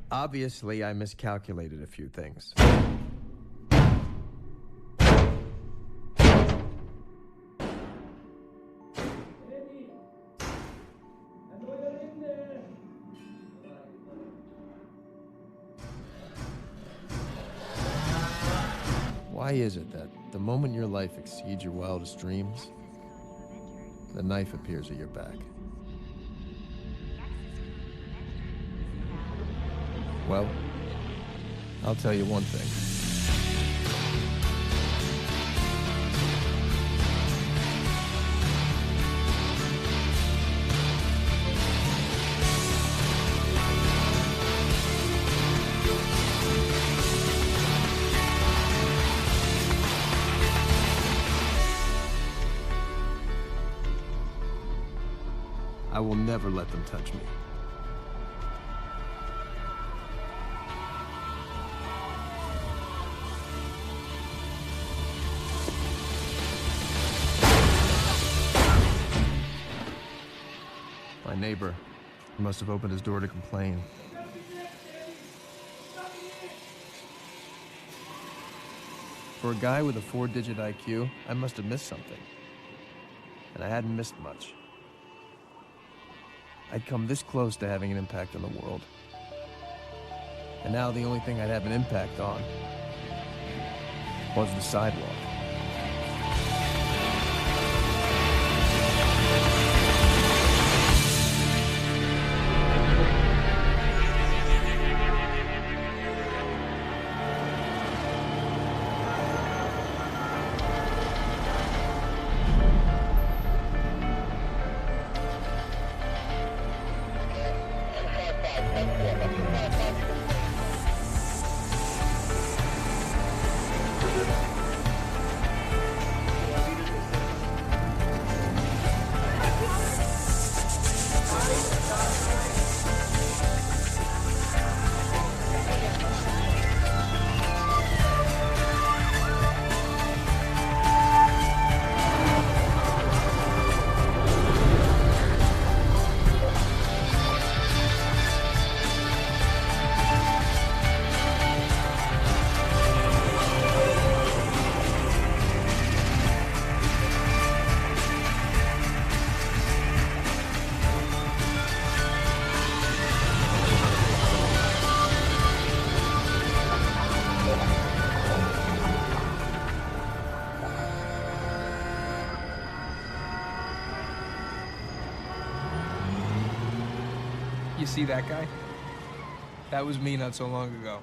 Obviously, I miscalculated a few things. Why is it that the moment your life exceeds your wildest dreams, the knife appears at your back? Well, I'll tell you one thing. I will never let them touch me. My neighbor must have opened his door to complain. For a guy with a 4-digit IQ, I must have missed something. And I hadn't missed much. I'd come this close to having an impact on the world. And now the only thing I'd have an impact on was the sidewalk. You see that guy? That was me not so long ago.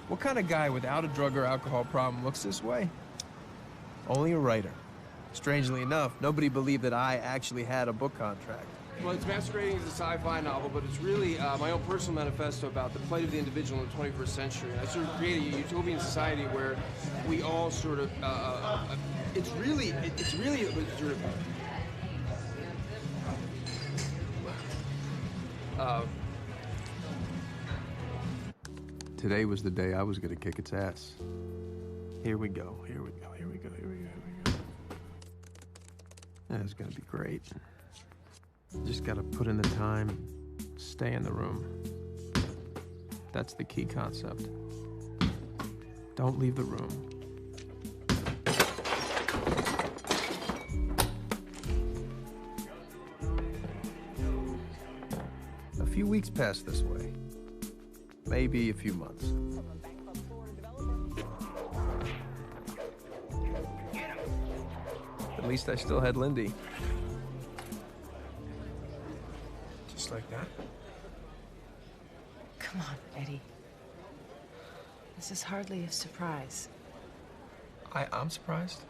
What kind of guy without a drug or alcohol problem looks this way? Only a writer. Strangely enough, nobody believed that I actually had a book contract. Well, it's masquerading as a sci-fi novel, but it's really my own personal manifesto about the plight of the individual in the 21st century. And I sort of created a utopian society where we all sort of, it's really sort of, Today was the day I was gonna kick its ass. Here we go, here we go, here we go, here we go, here we go. That's gonna be great. Just gotta put in the time, stay in the room. That's the key concept. Don't leave the room. A few weeks passed this way. Maybe a few months. At least I still had Lindy. Just like that. Come on, Eddie. This is hardly a surprise. I'm surprised.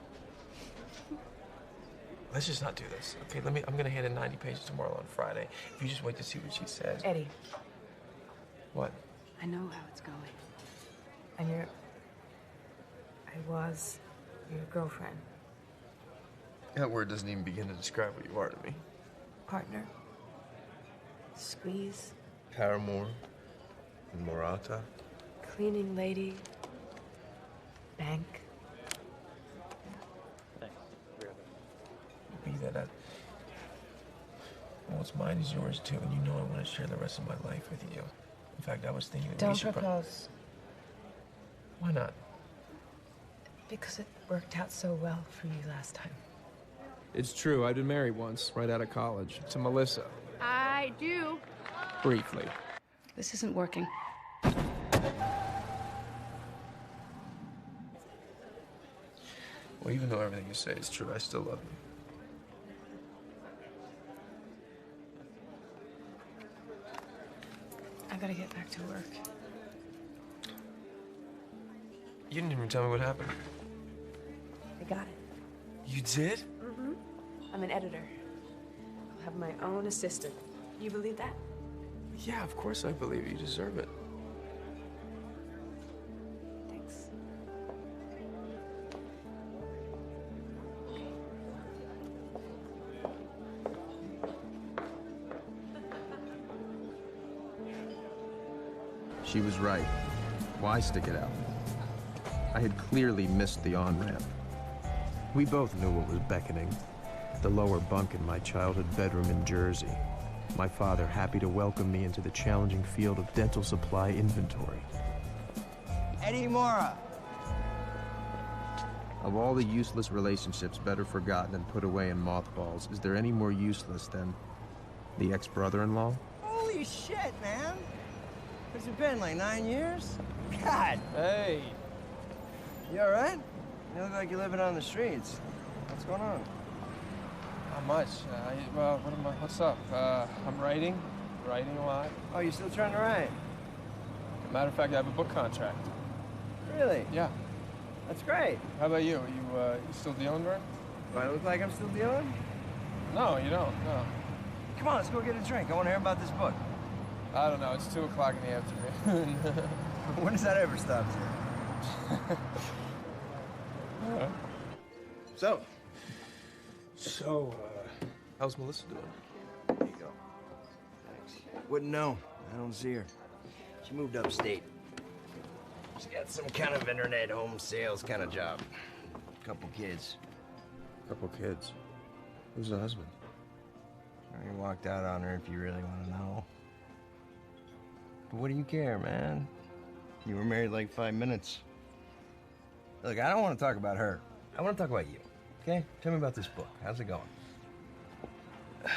Let's just not do this, okay? I'm gonna hand in 90 pages tomorrow on Friday. If you just wait to see what she says. Eddie. What? I know how it's going. And I was your girlfriend. That word doesn't even begin to describe what you are to me. Partner. Squeeze. Paramour. Morata. Cleaning lady. Bank. Be that what's mine is yours too, and you know I want to share the rest of my life with you. In fact, I was thinking that we Don't should propose. Why not? Because it worked out so well for you last time. It's true. I'd been married once, right out of college, to Melissa. I do. Briefly. This isn't working. Well, even though everything you say is true, I still love you. I gotta get back to work. You didn't even tell me what happened. I got it. You did? I'm an editor. I'll have my own assistant. You believe that? Yeah, of course I believe you. You deserve it. Thanks. She was right. Why stick it out? I had clearly missed the on-ramp. We both knew what was beckoning. The lower bunk in my childhood bedroom in Jersey. My father happy to welcome me into the challenging field of dental supply inventory. Eddie Mora. Of all the useless relationships better forgotten and put away in mothballs, is there any more useless than the ex-brother-in-law? Holy shit, man. Where's it been, like 9 years? God. Hey. You all right? You look like you're living on the streets. What's going on? Not much. What's up? I'm writing a lot. Oh, you still trying to write? Matter of fact, I have a book contract. Really? Yeah. That's great. How about you? Are you still dealing, Vern? Do I look like I'm still dealing? No, you don't. No. Come on, let's go get a drink. I want to hear about this book. I don't know. It's 2 o'clock in the afternoon. When does that ever stop you? So, how's Melissa doing? There you go. Thanks. Wouldn't know. I don't see her. She moved upstate. She's got some kind of internet home sales kind of job. Couple kids. Couple kids. Who's the husband? I walked out on her if you really want to know. But what do you care, man? You were married like 5 minutes. Look, I don't want to talk about her. I want to talk about you, okay? Tell me about this book. How's it going? Well,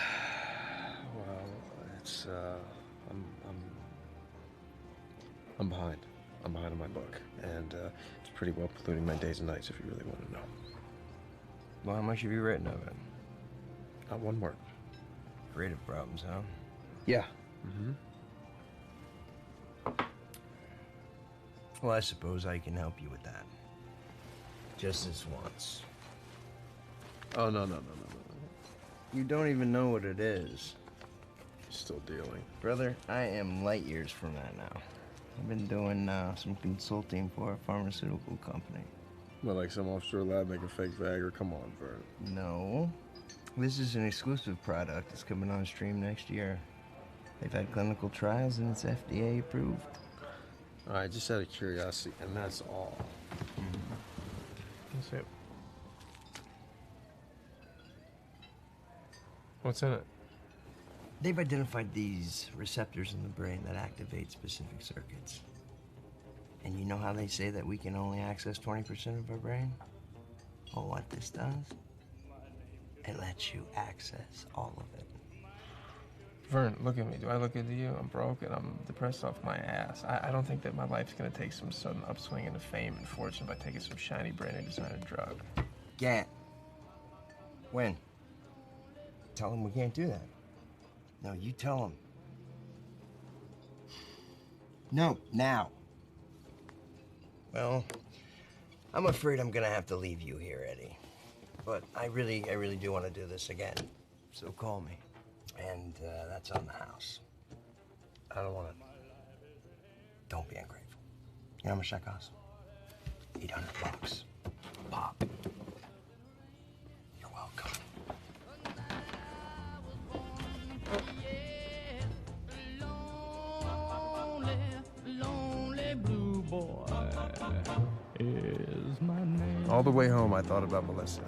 it's, I'm behind. I'm behind on my book, and it's pretty well polluting my days and nights if you really want to know. Well, how much have you written of it? Not one word. Creative problems, huh? Yeah. Mm-hmm. Well, I suppose I can help you with that. Just this once. Oh, no. You don't even know what it is. Still dealing. Brother, I am light years from that now. I've been doing some consulting for a pharmaceutical company. Well, like some offshore lab making fake Viagra? Come on, Vern. No. This is an exclusive product. It's coming on stream next year. They've had clinical trials and it's FDA approved. All right, just out of curiosity, and that's all. That's it. What's in it? They've identified these receptors in the brain that activate specific circuits. And you know how they say that we can only access 20% of our brain? Well, what this does, it lets you access all of it. Vern, look at me. Do I look good to you? I'm broke and I'm depressed off my ass. I don't think that my life's gonna take some sudden upswing into fame and fortune by taking some shiny branded designer drug. Can't. When? Tell them we can't do that. No, you tell them. No, now. Well, I'm afraid I'm gonna have to leave you here, Eddie. But I really do want to do this again. So call me. And that's on the house. I don't want to. Don't be ungrateful. You know how much that costs? $800. Pop. You're welcome. Lonely blue boy is my name. All the way home, I thought about Melissa.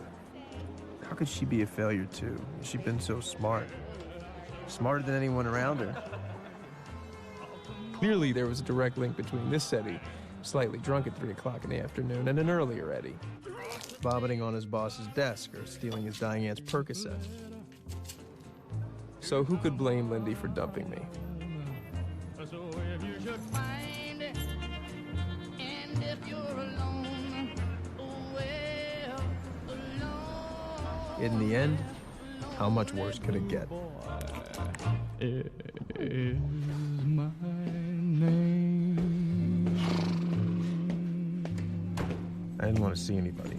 How could she be a failure, too? She'd been so smart. Smarter than anyone around her. Clearly, there was a direct link between this Eddie, slightly drunk at 3 o'clock in the afternoon, and an earlier Eddie, vomiting on his boss's desk or stealing his dying aunt's Percocet. So who could blame Lindy for dumping me? In the end, how much worse could it get? Is my name. I didn't want to see anybody,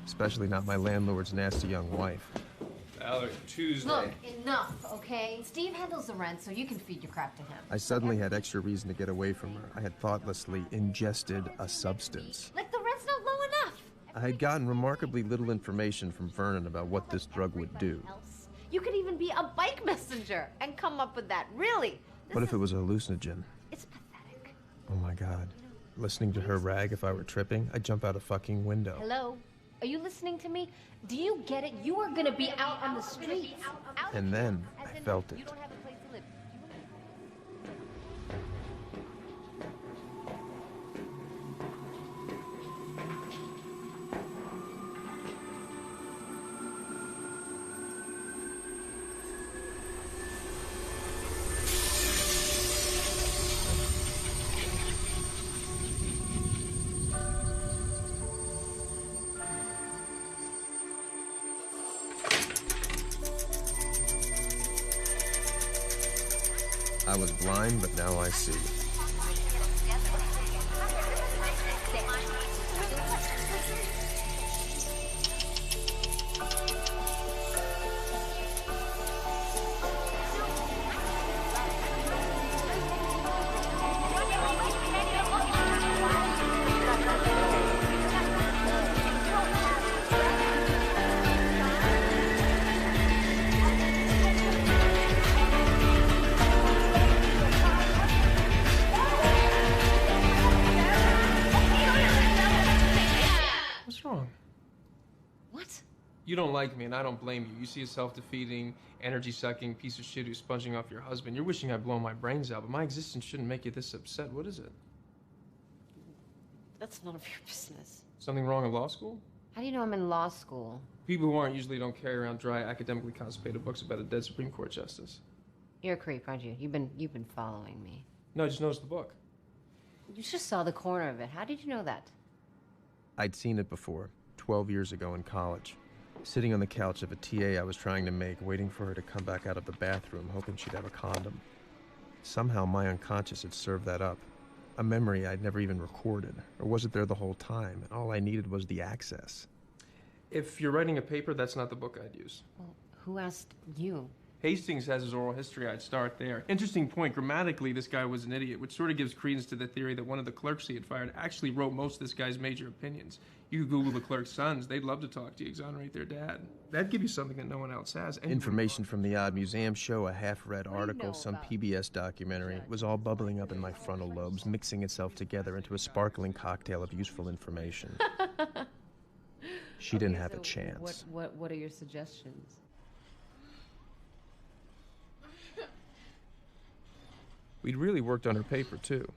especially not my landlord's nasty young wife. Tuesday. Look, enough, okay? Steve handles the rent, so you can feed your crap to him. I suddenly had extra reason to get away from her. I had thoughtlessly ingested a substance. Like the rent's not low enough. I had gotten remarkably little information from Vernon about what this drug would do. You could even be a bike messenger and come up with that. Really? What if it was a hallucinogen? It's pathetic. Oh my God. Listening to her rag if I were tripping, I'd jump out a fucking window. Hello? Are you listening to me? Do you get it? You are gonna be out on the streets. And then I felt it. You don't have a place to live. I was blind, but now I see. What's wrong? What? You don't like me, and I don't blame you. You see a self-defeating, energy-sucking piece of shit who's sponging off your husband. You're wishing I'd blow my brains out, but my existence shouldn't make you this upset. What is it? That's none of your business. Something wrong in law school? How do you know I'm in law school? People who aren't usually don't carry around dry, academically constipated books about a dead Supreme Court justice. You're a creep, aren't you? You've been following me. No, I just noticed the book. You just saw the corner of it. How did you know that? I'd seen it before, 12 years ago in college. Sitting on the couch of a TA I was trying to make, waiting for her to come back out of the bathroom, hoping she'd have a condom. Somehow my unconscious had served that up. A memory I'd never even recorded. Or was it there the whole time, and all I needed was the access? If you're writing a paper, that's not the book I'd use. Well, who asked you? Hastings has his oral history. I'd start there. Interesting point. Grammatically, this guy was an idiot, which sort of gives credence to the theory that one of the clerks he had fired actually wrote most of this guy's major opinions. You could Google the clerk's sons. They'd love to talk to you, exonerate their dad. That'd give you something that no one else has. Information from the Odd Museum show, a half-read article, some PBS documentary. It was all bubbling up in my frontal lobes, mixing itself together into a sparkling cocktail of useful information. She didn't have a chance. What are your suggestions? We'd really worked on her paper, too.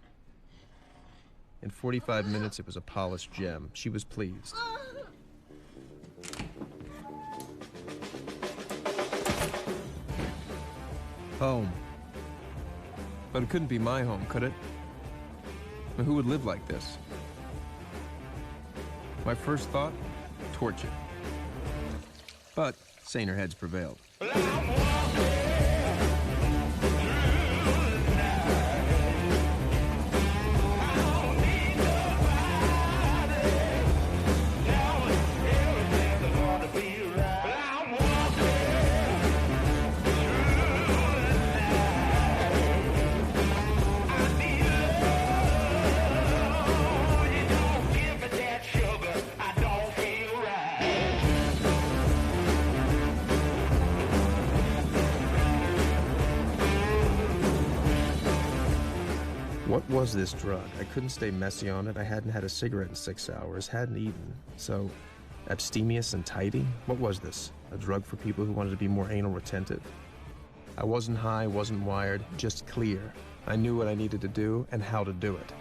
In 45 minutes, it was a polished gem. She was pleased. Home. But it couldn't be my home, could it? I mean, who would live like this? My first thought, torture. But saner heads prevailed. What was this drug? I couldn't stay messy on it. I hadn't had a cigarette in 6 hours, hadn't eaten. So, abstemious and tidy? What was this? A drug for people who wanted to be more anal retentive? I wasn't high, wasn't wired, just clear. I knew what I needed to do and how to do it.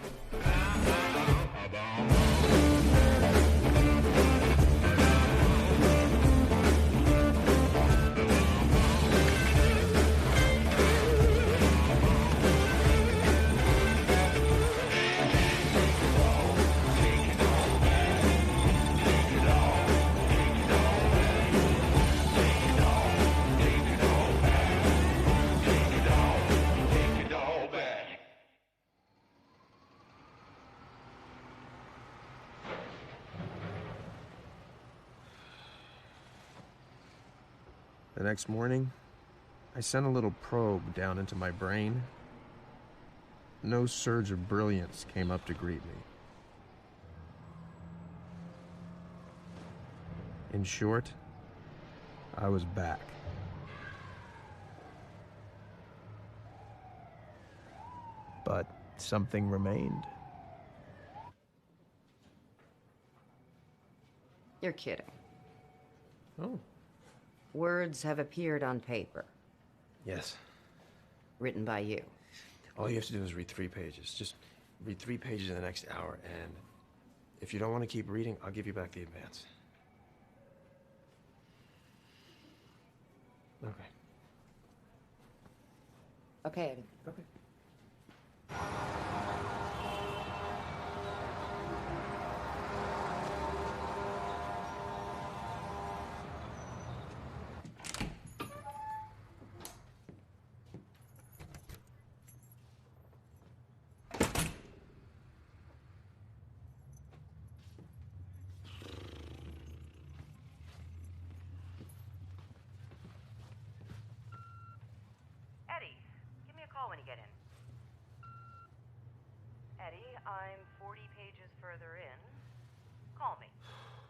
The next morning, I sent a little probe down into my brain. No surge of brilliance came up to greet me. In short, I was back. But something remained. You're kidding. Oh. Words have appeared on paper, Yes. written by you. All you have to do is read 3 pages. Just read 3 pages in the next hour, and if you don't want to keep reading, I'll give you back the advance. Okay. Okay, Eddie. Okay. Eddie, give me a call when you get in. Eddie, I'm 40 pages further in. Call me.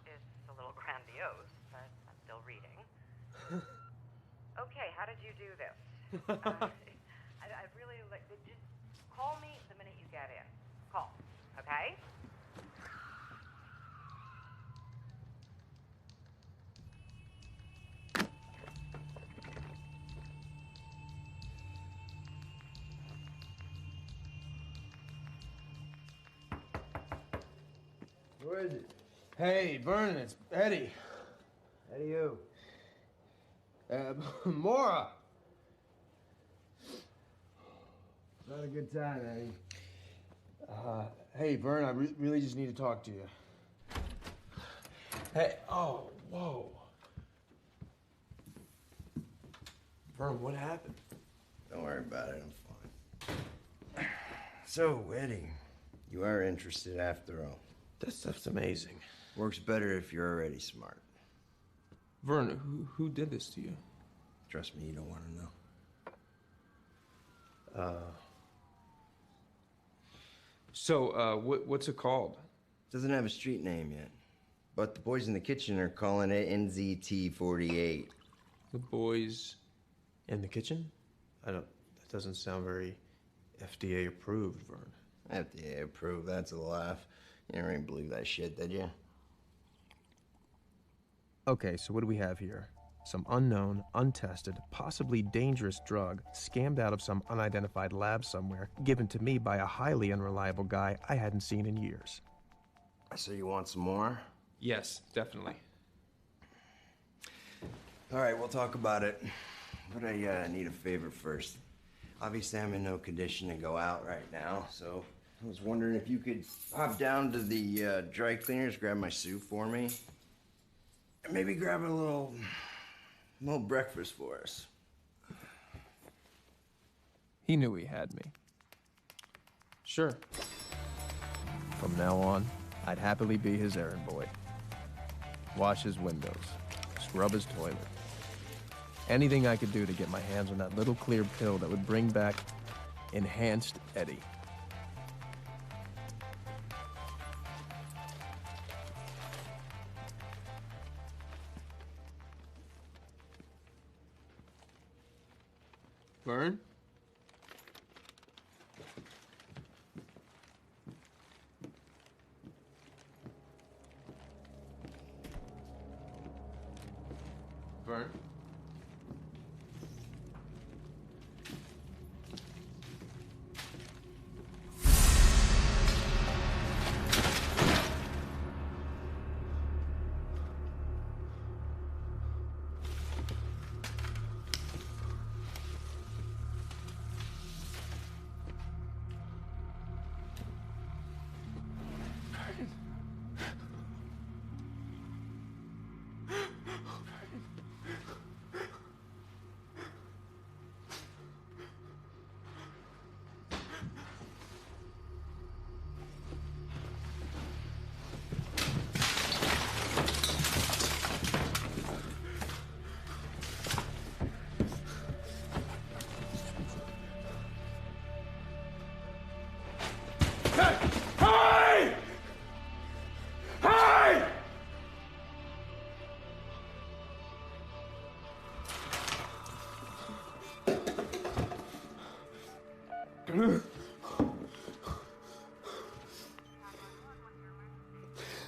It's a little grandiose, but I'm still reading. Okay, how did you do this? I'd really like... Just call me the minute you get in. Call, okay? Where is it? Hey, Vernon, it's Eddie. Eddie who? Mora. Not a good time, Eddie. Hey, Vern, I really just need to talk to you. Hey, oh, whoa. Vern, what happened? Don't worry about it, I'm fine. So, Eddie, you are interested after all. That stuff's amazing. Works better if you're already smart. Vern, who did this to you? Trust me, you don't want to know. So, what's it called? Doesn't have a street name yet. But the boys in the kitchen are calling it NZT-48. The boys. In the kitchen? That doesn't sound very FDA approved, Vern. FDA approved, that's a laugh. You never even believe that shit, did you? Okay, so what do we have here? Some unknown, untested, possibly dangerous drug scammed out of some unidentified lab somewhere, given to me by a highly unreliable guy I hadn't seen in years. So you want some more? Yes, definitely. All right, we'll talk about it. But I need a favor first. Obviously, I'm in no condition to go out right now, so I was wondering if you could hop down to the dry cleaners, grab my suit for me, and maybe grab a little breakfast for us. He knew he had me. Sure. From now on, I'd happily be his errand boy. Wash his windows, scrub his toilet. Anything I could do to get my hands on that little clear pill that would bring back enhanced Eddie. Vern? Vern?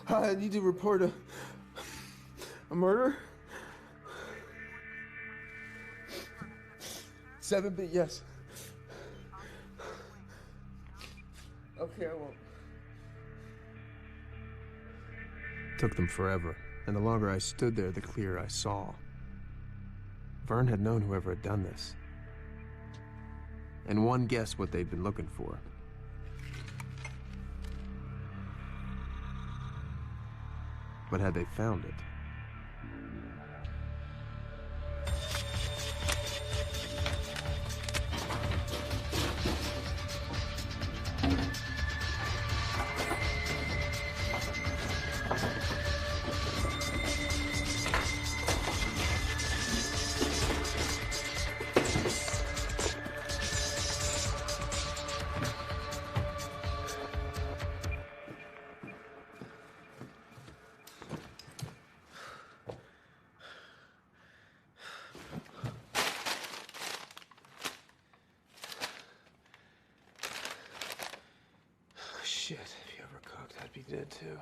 I need to report a murder. 7B, yes. Okay, I won't. Took them forever, and the longer I stood there, the clearer I saw. Vern had known whoever had done this. And one guessed what they'd been looking for. But had they found it? Shit, if you ever cooked, I'd be dead too.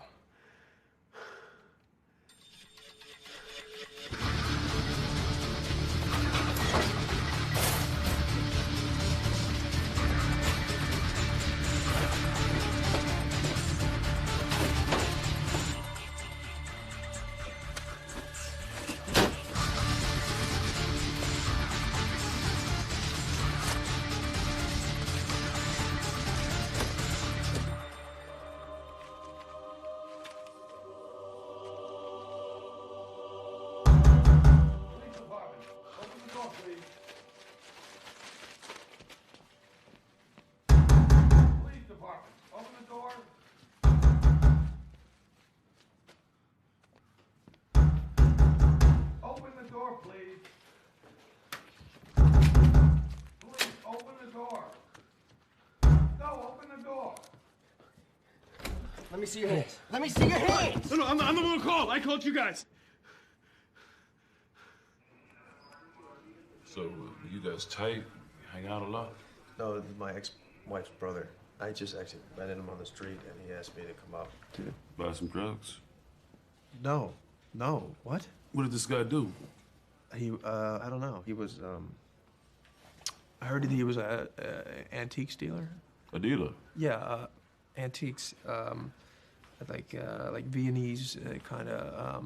Let me see your hands. Let me see your hands! No, I'm the one who called. I called you guys. So, you guys tight? Hang out a lot? No, this is my ex-wife's brother. I just actually ran into him on the street, and he asked me to come up. To buy some drugs? No. What? What did this guy do? He, I don't know. He was, I heard that he was a antiques dealer. A dealer? Yeah, antiques, like Viennese kind of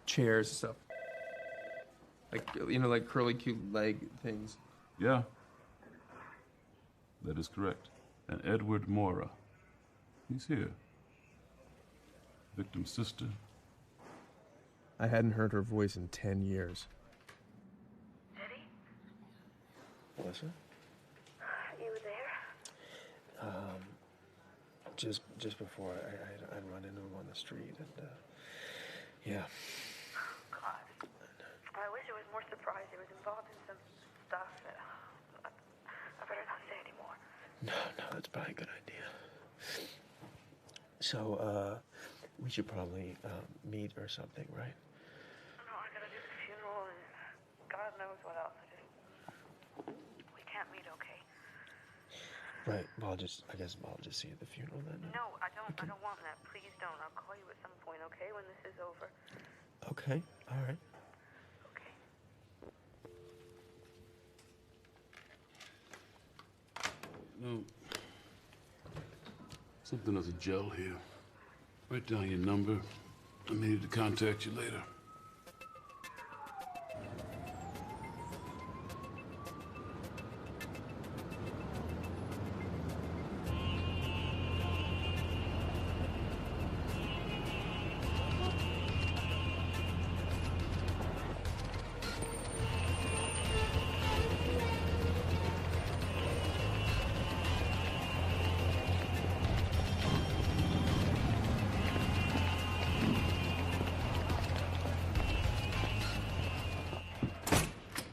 chairs and stuff. Like, you know, like curly cute leg things. Yeah. That is correct. And Edward Mora. He's here. Victim's sister. I hadn't heard her voice in 10 years. Eddie? Melissa? You were there? Just before I'd run into him on the street, and yeah. God. I wish I was more surprised. He was involved in some stuff that I better not say anymore. No, that's probably a good idea. So, we should probably meet or something, right? No, I gotta do the funeral and God knows what else. We can't meet, okay? Right. Well, I guess I'll just see you at the funeral then. No, I don't want that. Please don't. I'll call you at some point, okay? When this is over. Okay. All right. Okay. No. Something as a gel here. Write down your number. I may need to contact you later.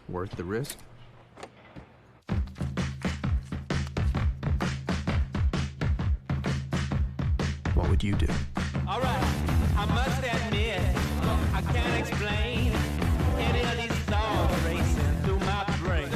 Worth the risk? What would you do? All right, I must admit, I can't explain any of these thoughts racing through my brain.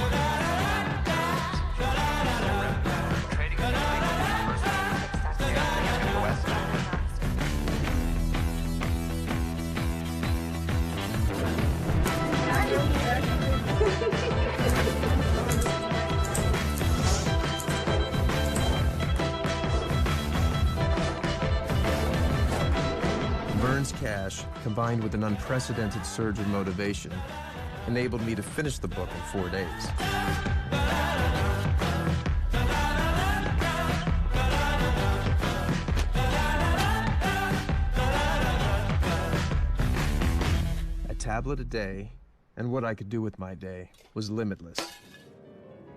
combined with an unprecedented surge of motivation, enabled me to finish the book in 4 days. A tablet a day, and what I could do with my day was limitless.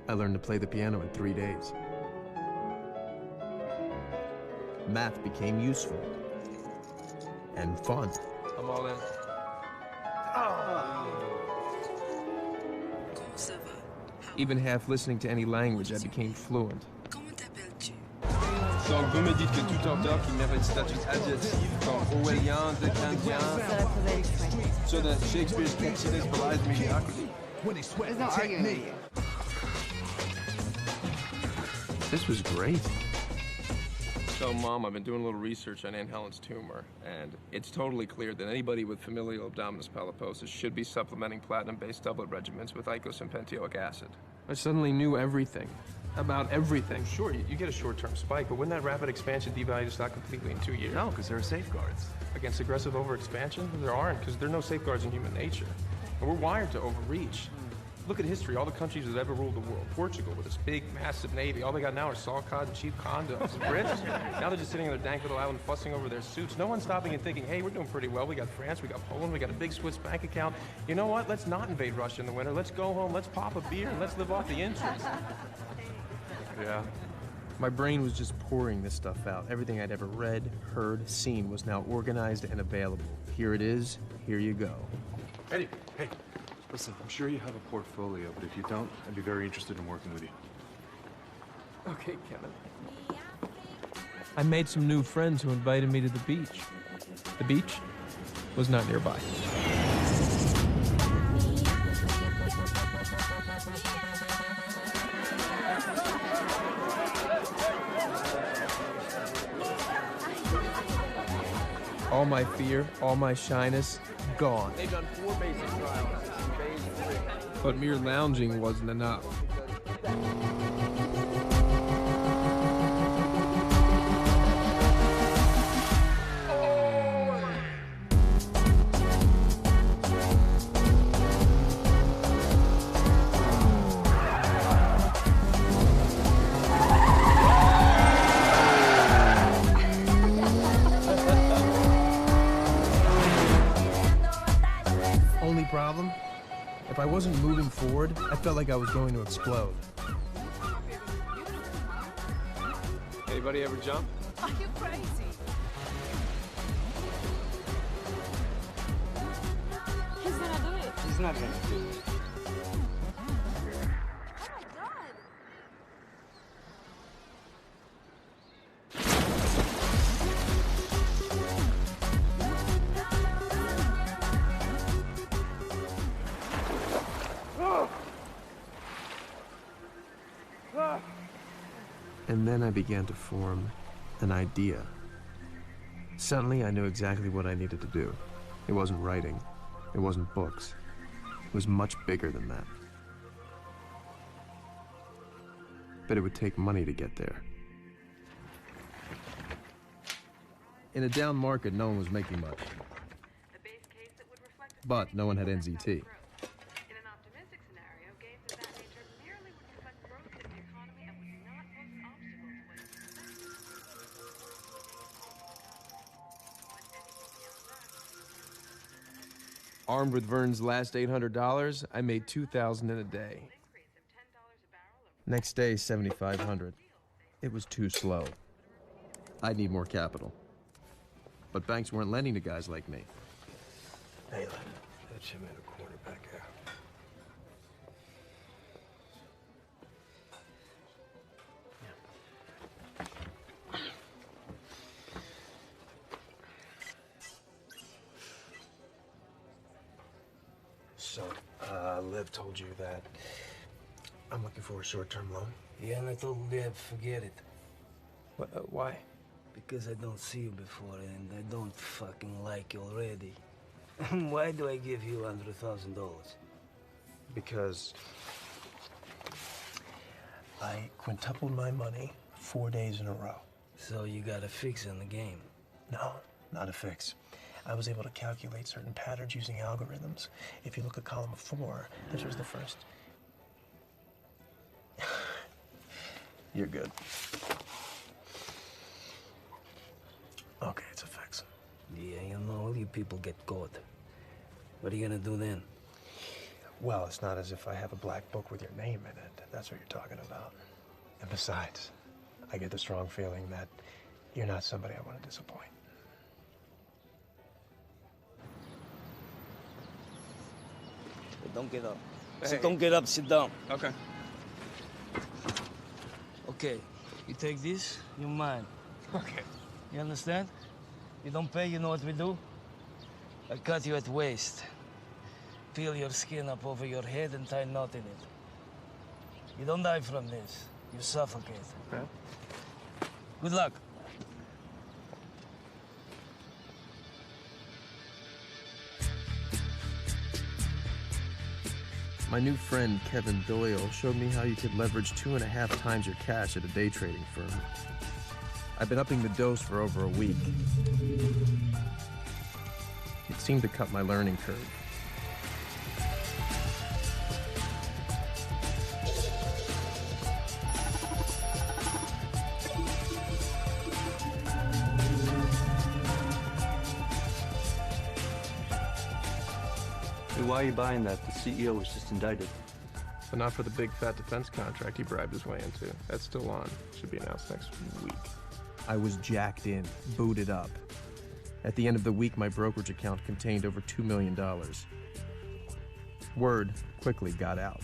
I learned to play the piano in 3 days. Math became useful and fun. I'm all in. Even half listening to any language, I became fluent. Donc vous me dites que tout auteur qui mérite statut adjectif comme orwellien, decandien, so that Shakespeare's conceited belies mediocrity. There's no arguing with you. This was great. So, Mom, I've been doing a little research on Aunt Helen's tumor, and it's totally clear that anybody with familial abdominis polyposis should be supplementing platinum-based doublet regimens with icos and pentioic acid. I suddenly knew everything. About everything. Sure, you get a short-term spike, but wouldn't that rapid expansion devalue the stock completely in 2 years? No, because there are safeguards. Against aggressive overexpansion? There aren't, because there are no safeguards in human nature. And we're wired to overreach. Look at history, all the countries that ever ruled the world. Portugal with this big, massive navy. All they got now are saw cod and cheap condoms. The Brits, now they're just sitting on their dank little island fussing over their suits. No one's stopping and thinking, hey, we're doing pretty well. We got France, we got Poland, we got a big Swiss bank account. You know what? Let's not invade Russia in the winter. Let's go home, let's pop a beer, and let's live off the interest. Yeah. My brain was just pouring this stuff out. Everything I'd ever read, heard, seen was now organized and available. Here it is, here you go. Eddie, hey. Listen, I'm sure you have a portfolio, but if you don't, I'd be very interested in working with you. Okay, Kevin. I made some new friends who invited me to the beach. The beach was not nearby. All my fear, all my shyness, gone. They've done 4 basic trials. Phase 3. But mere lounging wasn't enough. Only problem? If I wasn't moving forward, I felt like I was going to explode. Anybody ever jump? Are you crazy? He's gonna do it. He's not gonna do it. And then I began to form an idea. Suddenly, I knew exactly what I needed to do. It wasn't writing. It wasn't books. It was much bigger than that. But it would take money to get there. In a down market, no one was making much. But no one had NZT. Armed with Vern's last $800, I made $2,000 in a day. Next day, $7,500. It was too slow. I'd need more capital. But banks weren't lending to guys like me. Hey, that's him in a corner back there. So, Liv told you that I'm looking for a short-term loan? Yeah, and I told Liv, forget it. Why? Because I don't see you before, and I don't fucking like you already. Why do I give you $100,000? Because I quintupled my money 4 days in a row. So you got a fix in the game? No, not a fix. I was able to calculate certain patterns using algorithms. If you look at column 4, this was the first. You're good. Okay, it's a fix. Yeah, you know, you people get caught. What are you gonna do then? Well, it's not as if I have a black book with your name in it. That's what you're talking about. And besides, I get the strong feeling that you're not somebody I want to disappoint. Hey, don't get up. Hey. Don't get up, sit down. Okay. Okay, you take this, you're mine. Okay. You understand? You don't pay, you know what we do? I cut you at waist. Peel your skin up over your head and tie a knot in it. You don't die from this. You suffocate. Okay. Good luck. My new friend, Kevin Doyle, showed me how you could leverage 2.5 times your cash at a day trading firm. I've been upping the dose for over a week. It seemed to cut my learning curve. Why are you buying that? The CEO was just indicted. But not for the big fat defense contract he bribed his way into. That's still on. Should be announced next week. I was jacked in, booted up. At the end of the week, my brokerage account contained over $2 million. Word quickly got out.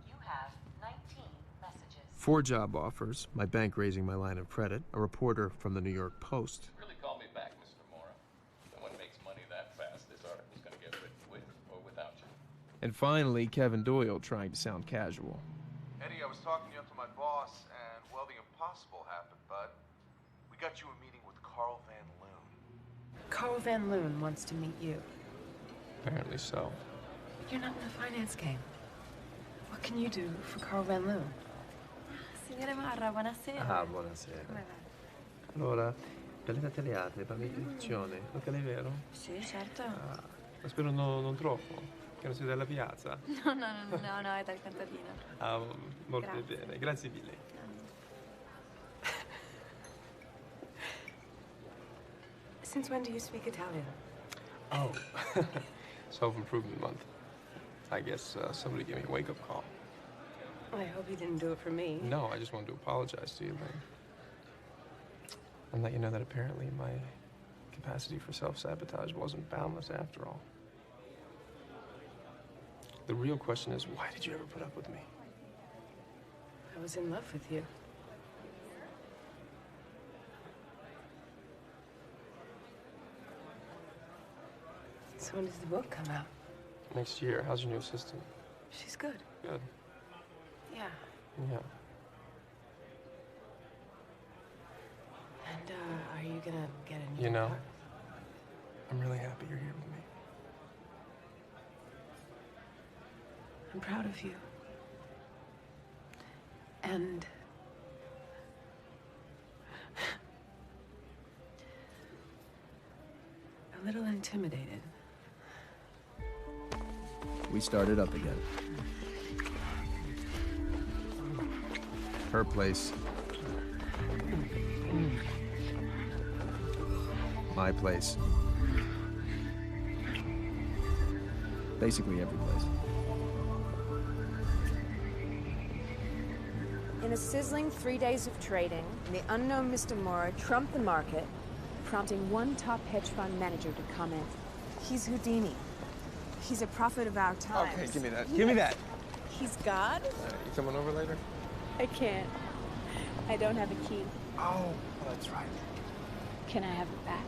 You have 19 messages. 4 job offers, my bank raising my line of credit, a reporter from the New York Post. Really call me back, Mr. Mora. No one makes money that fast. This article's gonna get written with or without you. And finally, Kevin Doyle trying to sound casual. Eddie, I was talking you up to my boss, and, well, the impossible happened, bud. We got you a meeting with Carl Van Loon. Carl Van Loon wants to meet you. Apparently so. You're not in the finance game. What can you do for Carl Van Loon? Signore Marra, buonasera. Ah, buonasera. Come va? Allora, belle tagliate, panificazione. Locale vero? Sì, certo. Ah, ma spero non troppo. Che non sia della piazza. No, è dal contadino. Ah, molto Grazie. bene. Grazie mille. Since when do you speak Italian? Oh, self-improvement month. I guess somebody gave me a wake-up call. I hope you didn't do it for me. No, I just wanted to apologize to you, Lane. And let you know that apparently my capacity for self-sabotage wasn't boundless after all. The real question is, why did you ever put up with me? I was in love with you. So when does the book come out? Next year. How's your new assistant? She's good. Good. Yeah. Yeah. And, are you gonna get a new You know, car? I'm really happy you're here with me. I'm proud of you. And a little intimidated. We started up again. Her place. My place. Basically every place. In a sizzling 3 days of trading, the unknown Mr. Mora trumped the market, prompting one top hedge fund manager to comment, "He's Houdini. He's a prophet of our times." Okay, give me that. Yes. Give me that. He's God? You coming over later? I can't. I don't have a key. Oh, that's right. Can I have it back?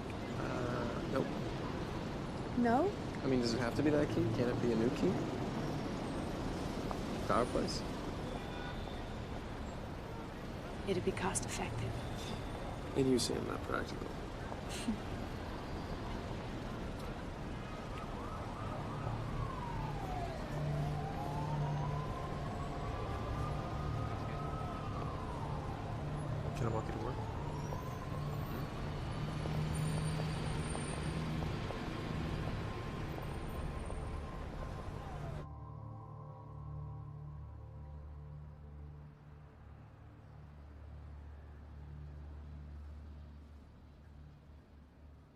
Nope. No? I mean, does it have to be that key? Can't it be a new key? To our place? It'd be cost effective. And you seem not practical. Can I walk you to work?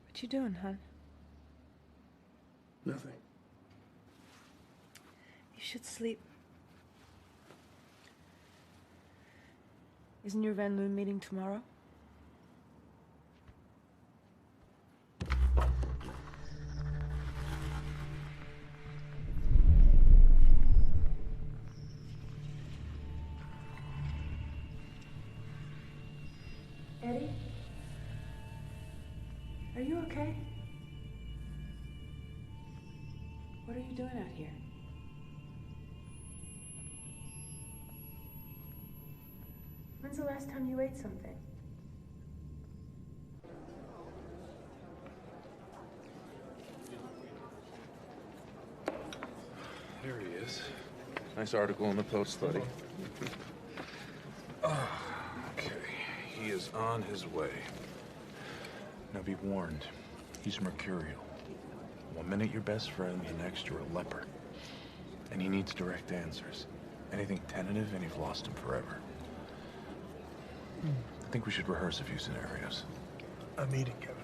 What you doing, hon? Nothing. You should sleep. Isn't your Van Loon meeting tomorrow? Eddie? Are you okay? What are you doing out here? When's the last time you ate something? Here he is. Nice article in the Post study. Okay, he is on his way. Now be warned, he's mercurial. 1 minute your best friend, the next you're a leper. And he needs direct answers. Anything tentative and you've lost him forever. I think we should rehearse a few scenarios. I'm eating, Kevin.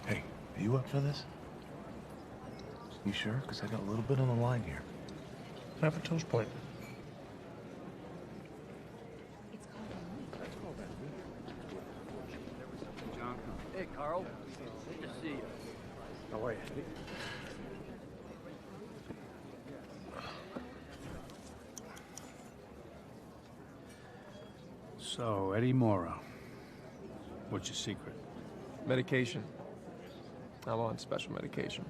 Hey, are you up for this? You sure? Because I got a little bit on the line here. Have a toast point. John. Hey, Carl. Good to see you. How are you? So, Eddie Mora, what's your secret? Medication. I'm on special medication.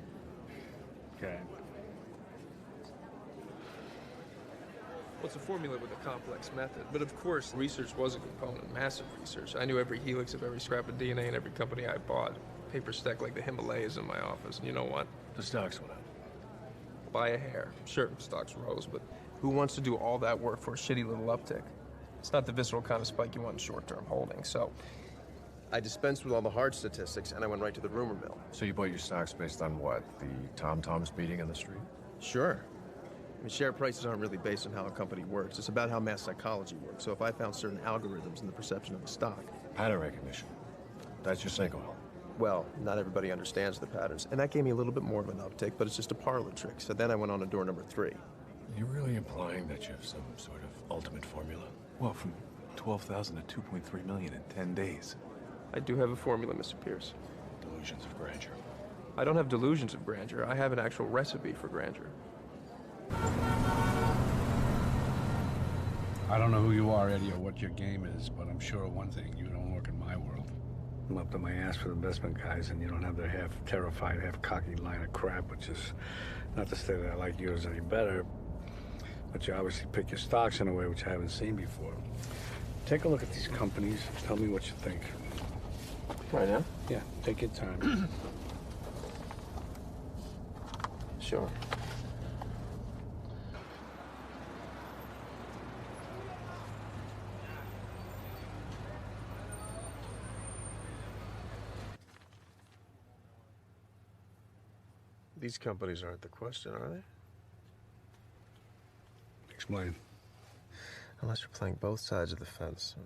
Okay. Well, it's a formula with a complex method. But of course, research was a component, massive research. I knew every helix of every scrap of DNA in every company I bought. Paper stacked like the Himalayas in my office. And you know what? The stocks went up. By a hair. Sure, stocks rose, but who wants to do all that work for a shitty little uptick? It's not the visceral kind of spike you want in short-term holding, so I dispensed with all the hard statistics and I went right to the rumor mill. So you bought your stocks based on what? The Tom-Toms meeting in the street? Sure. I mean, share prices aren't really based on how a company works. It's about how mass psychology works. So if I found certain algorithms in the perception of a stock... Pattern recognition. That's your single. Well, not everybody understands the patterns. And that gave me a little bit more of an uptick, but it's just a parlor trick. So then I went on to door number 3. You're really implying that you have some sort of ultimate formula? Well, from 12,000 to 2.3 million in 10 days. I do have a formula, Mr. Pierce. Delusions of grandeur. I don't have delusions of grandeur. I have an actual recipe for grandeur. I don't know who you are, Eddie, or what your game is, but I'm sure of one thing, you don't work in my world. I'm up to my ass for the investment guys, and you don't have their half terrified, half cocky line of crap, which is not to say that I like yours any better, but you obviously pick your stocks in a way which I haven't seen before. Take a look at these companies. Tell me what you think. Right now? Yeah, take your time. Sure. These companies aren't the question, are they? Explain. Unless you're playing both sides of the fence.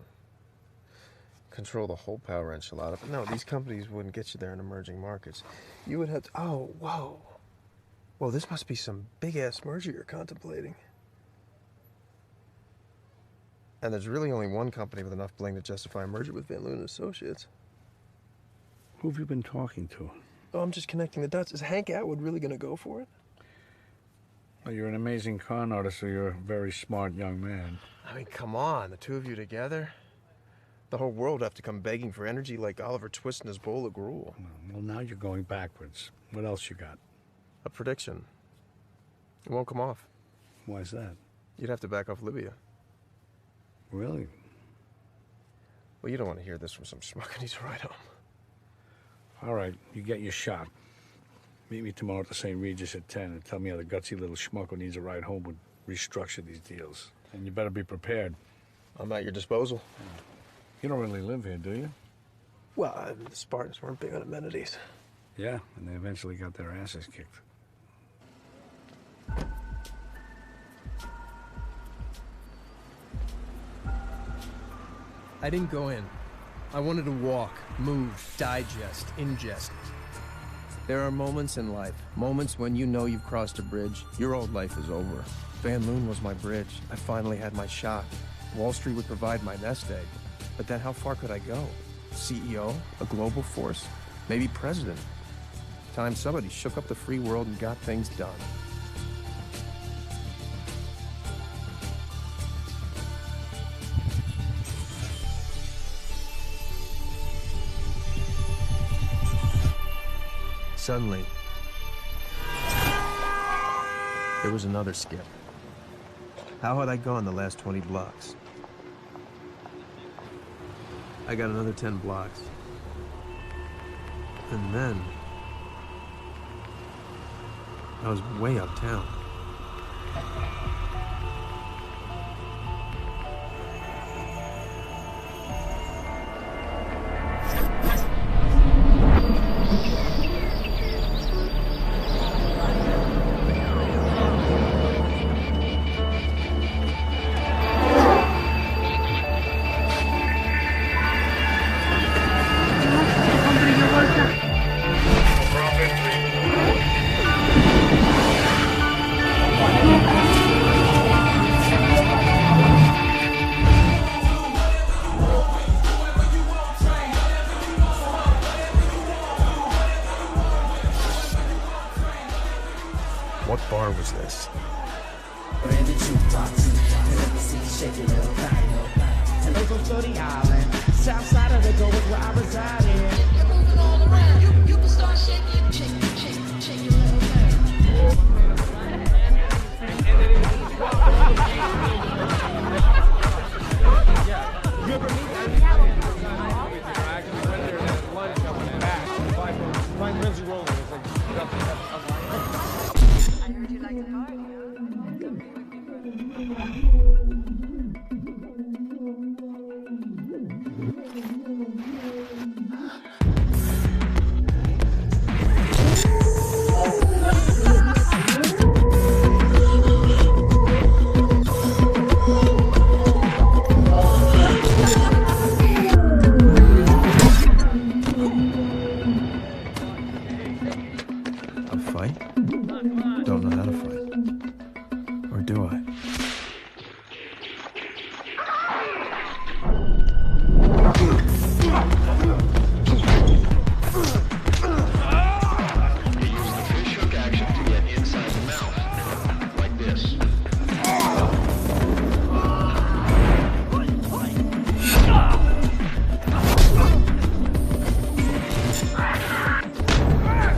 Control the whole power enchilada. But no, these companies wouldn't get you there in emerging markets. You would have to... Oh, whoa. Whoa, this must be some big-ass merger you're contemplating. And there's really only one company with enough bling to justify a merger with Van Loon & Associates. Who have you been talking to? Oh, I'm just connecting the dots. Is Hank Atwood really going to go for it? Well, you're an amazing con artist, so you're a very smart young man. I mean, come on, the two of you together? The whole world would have to come begging for energy like Oliver Twist in his bowl of gruel. Well, now you're going backwards. What else you got? A prediction. It won't come off. Why is that? You'd have to back off Libya. Really? Well, you don't want to hear this from some schmuck who needs a ride home. All right, you get your shot. Meet me tomorrow at the St. Regis at 10 and tell me how the gutsy little schmuck who needs a ride home would restructure these deals. And you better be prepared. I'm at your disposal. You don't really live here, do you? Well, the Spartans weren't big on amenities. Yeah, and they eventually got their asses kicked. I didn't go in. I wanted to walk, move, digest, ingest. There are moments in life, moments when you know you've crossed a bridge, your old life is over. Van Loon was my bridge. I finally had my shot. Wall Street would provide my nest egg. But then how far could I go? CEO? A global force? Maybe president? Time somebody shook up the free world and got things done. Suddenly, there was another skip. How had I gone the last 20 blocks? I got another 10 blocks. And then, I was way uptown. What bar was this? South side of the go is where I reside in. You're moving all around. You can start shaking, shake your little I heard you like to party, A fight? Don't know how to fight. Or do I? You use the fish hook action to get inside the mouth. Like this.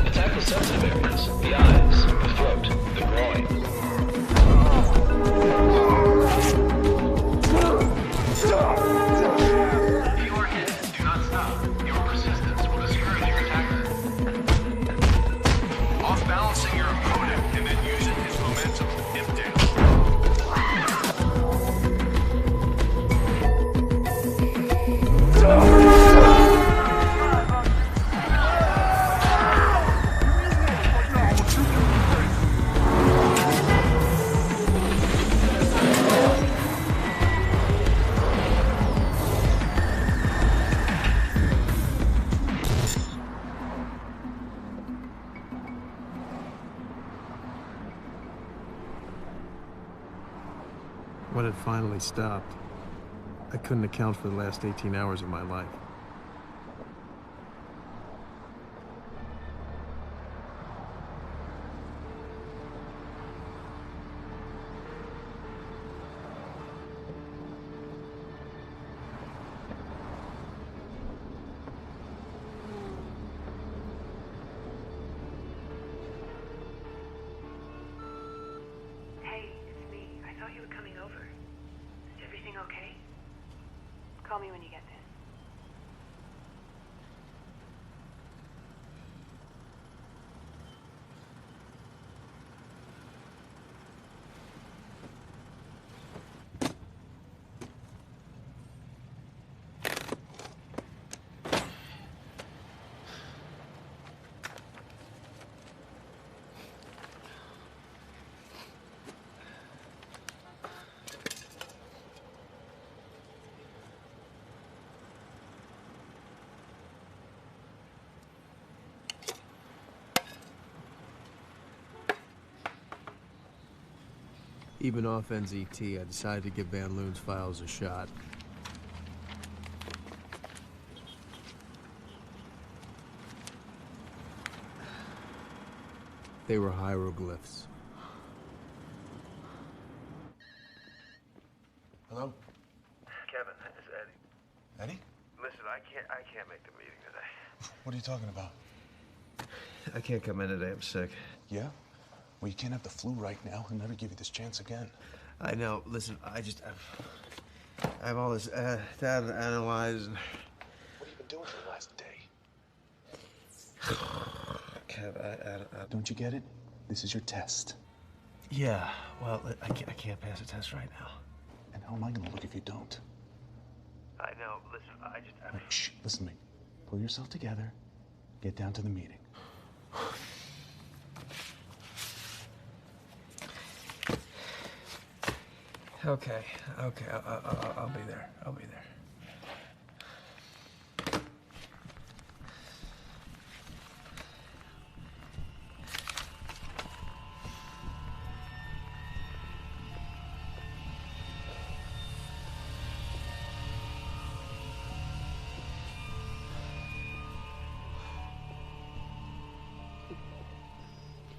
Attack the sensitive areas, the eyes, the throat, the groin. If you are hit, do not stop. Your persistence will discourage your attacker. Off-balancing your opponent and then using his momentum to dip down. When it finally stopped, I couldn't account for the last 18 hours of my life. Hey, it's me. I thought you were coming over. Is everything okay? Call me when you get there. Even off NZT, I decided to give Van Loon's files a shot. They were hieroglyphs. Hello? Kevin, it's Eddie. Eddie? Listen, I can't make the meeting today. What are you talking about? I can't come in today. I'm sick. Yeah? Well, you can't have the flu right now. I'll never give you this chance again. I know. Listen, I have all this data to analyze. And... What have you been doing for the last day? Kev, I... Don't you get it? This is your test. Yeah, well, I can't pass the test right now. And how am I gonna look if you don't? I know. Listen, Right, shh, listen to me. Pull yourself together. Get down to the meeting. Okay, I'll be there. I'll be there.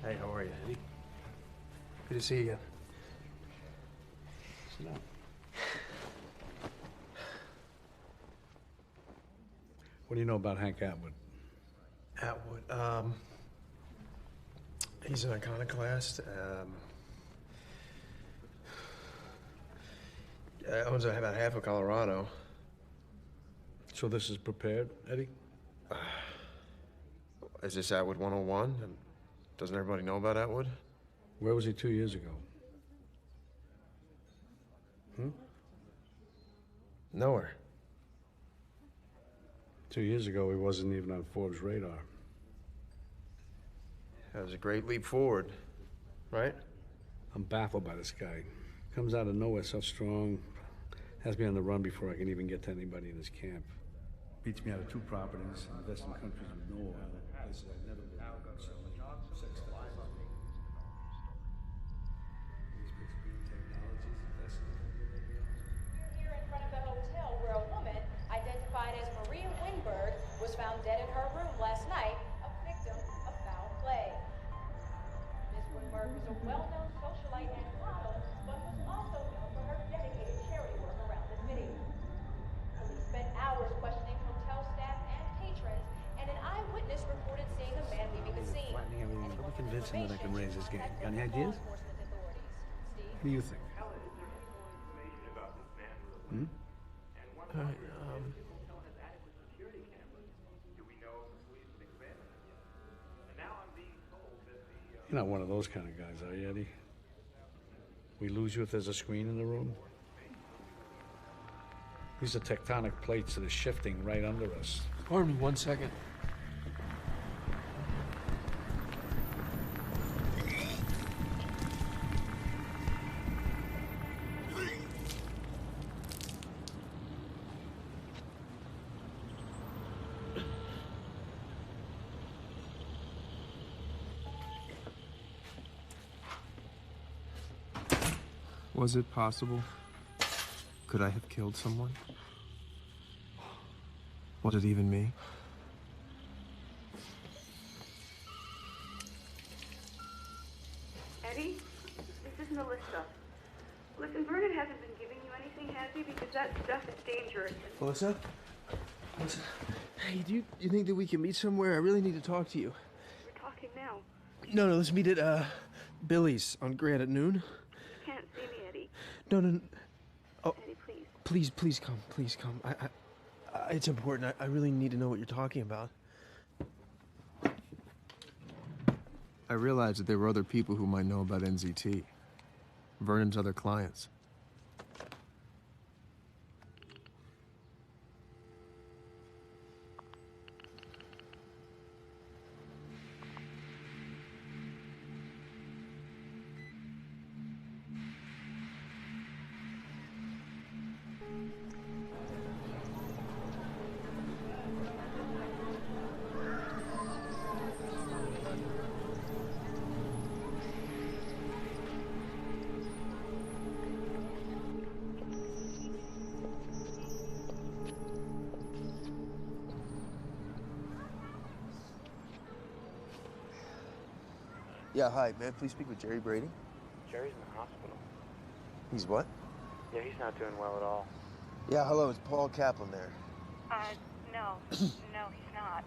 Hey, how are you? Good to see you again. Sit down. What do you know about Hank Atwood? Atwood, he's an iconoclast. Owns about half of Colorado. So this is prepared, Eddie? Is this Atwood 101? And doesn't everybody know about Atwood? Where was he 2 years ago? Nowhere. 2 years ago, he wasn't even on Forbes' radar. That was a great leap forward, right? I'm baffled by this guy. Comes out of nowhere so strong, has me on the run before I can even get to anybody in his camp. Beats me out of 2 properties, invests in countries with no oil, places I've never been. So, sex Here in front of the hotel where a woman identified as Maria Winberg was found dead in her room last night, a victim of foul play. Ms. Winberg was a well-known socialite and model, but was also known for her dedicated charity work around the city. Police spent hours questioning hotel staff and patrons, and an eyewitness reported seeing a man leaving the scene. Flattening everything, but we convince him that I can raise his game. Got any ideas? What do you think? All right, You're not one of those kind of guys, are you, Eddie? We lose you if there's a screen in the room? These are tectonic plates that are shifting right under us. Pardon me 1 second. Was it possible? Could I have killed someone? Was it even me? Eddie, this is Melissa. Listen, Vernon hasn't been giving you anything, has he? Because that stuff is dangerous. Melissa? Melissa? Hey, do you think that we can meet somewhere? I really need to talk to you. We're talking now. No, let's meet at, Billy's on Grant at noon. You can't see me, Eddie. No. Oh, Eddie, please. Please come. Please come. It's important. I really need to know what you're talking about. I realized that there were other people who might know about NZT. Vernon's other clients. Yeah, hi. May I please speak with Jerry Brady? Jerry's in the hospital. He's what? Yeah, he's not doing well at all. Yeah, hello. It's Paul Kaplan there. No. No, he's not.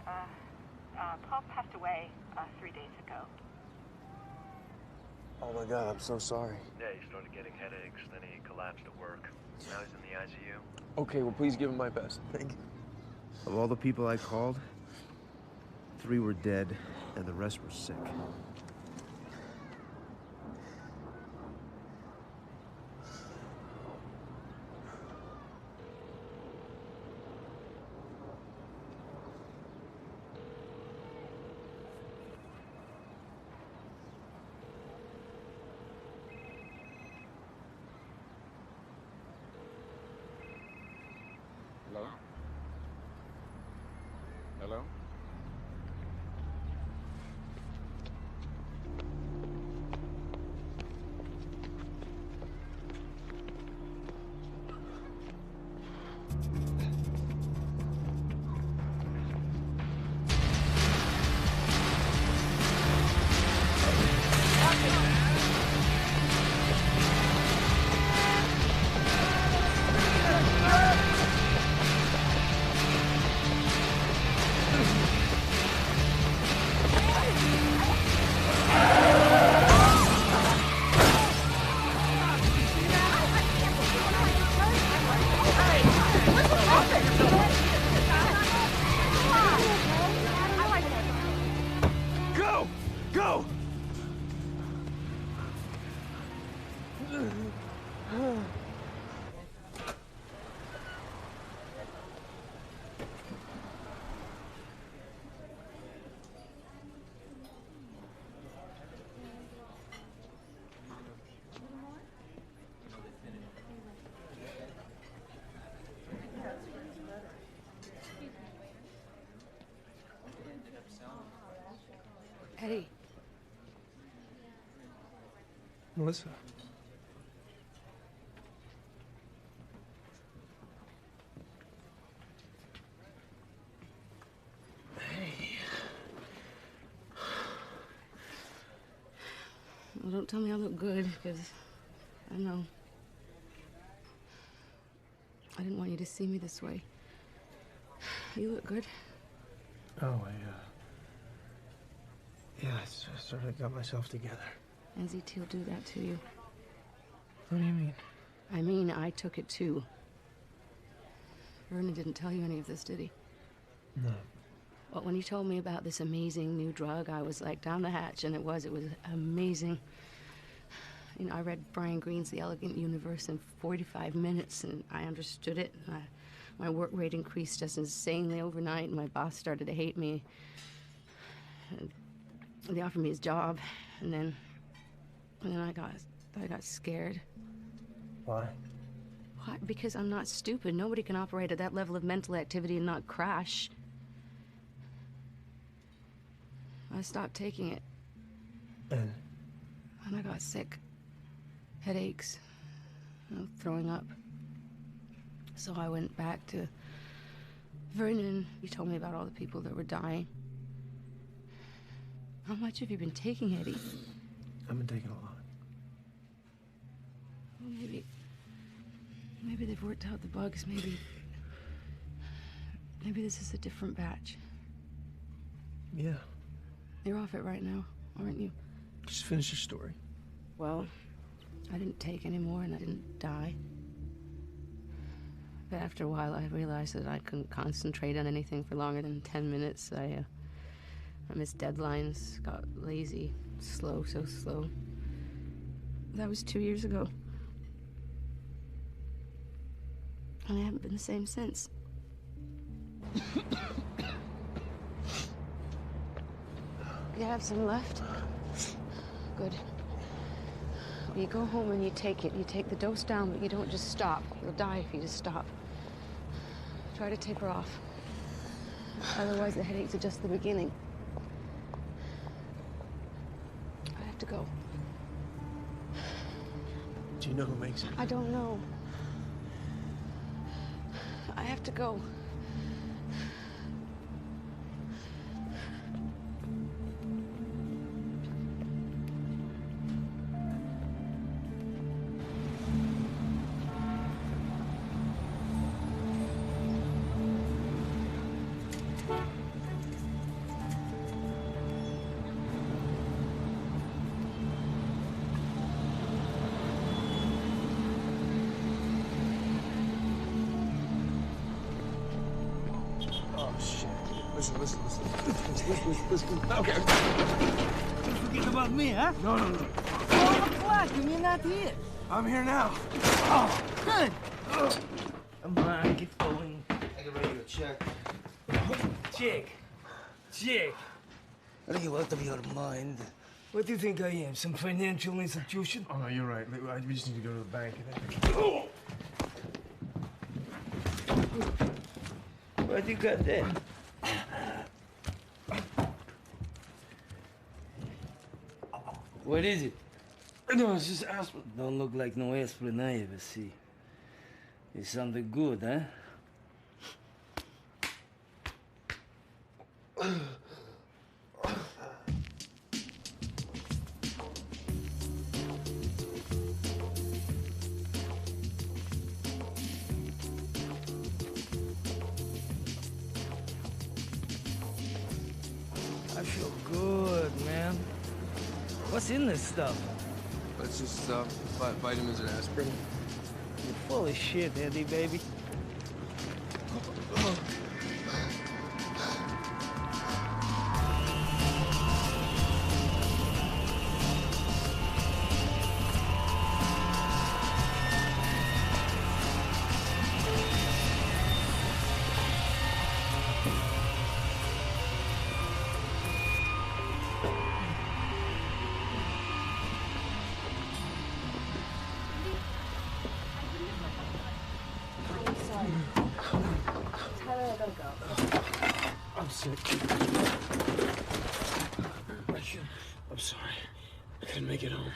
Paul passed away 3 days ago. Oh my God, I'm so sorry. Yeah, he started getting headaches, then he collapsed at work. Now he's in the ICU. Okay, well, please give him my best. Thank you. Of all the people I called, 3 were dead, and the rest were sick. Hello? Hello? Go! Go! Eddie. Melissa. Well, don't tell me I look good, because I know. I didn't want you to see me this way. You look good. Oh, yeah, I sort of got myself together. NZT will do that to you. What do you mean? I mean, I took it too. Vernon didn't tell you any of this, did he? No. Well, when he told me about this amazing new drug, I was like down the hatch, and it was amazing. You know, I read Brian Greene's The Elegant Universe in 45 minutes, and I understood it. My work rate increased just insanely overnight, and my boss started to hate me. And they offered me his job, and then I got scared. Why? Why? Because I'm not stupid. Nobody can operate at that level of mental activity and not crash. I stopped taking it. And I got sick. Headaches. Throwing up. So I went back to Vernon. He told me about all the people that were dying. How much have you been taking, Eddie? I've been taking a lot. Well, maybe they've worked out the bugs. Maybe this is a different batch. Yeah. You're off it right now, aren't you? Just finish your story. Well, I didn't take any more and I didn't die. But after a while, I realized that I couldn't concentrate on anything for longer than 10 minutes. I missed deadlines, got lazy, so slow. That was 2 years ago. And I haven't been the same since. You have some left? Good. Well, you go home and you take it. You take the dose down, but you don't just stop. You'll die if you just stop. Try to taper off. Otherwise, the headaches are just the beginning. I have to go. Do you know who makes it? I don't know. I have to go. Oh, shit. Listen. Okay. You forget about me, huh? No. 4 o'clock and you're not here. I'm here now. Oh, good. Come on, get going. I can write you a check. Check. Are you out of your mind? What do you think I am, some financial institution? Oh, no, you're right. We just need to go to the bank. What you got there? What is it? No, it's just aspirin. Don't look like no aspirin I ever see. It sounded good, huh? I feel good, man. What's in this stuff? It's just vitamins and aspirin. You're full of shit, Eddie, baby. Tyler, I gotta go. I'm sick. I'm sorry. I couldn't make it home.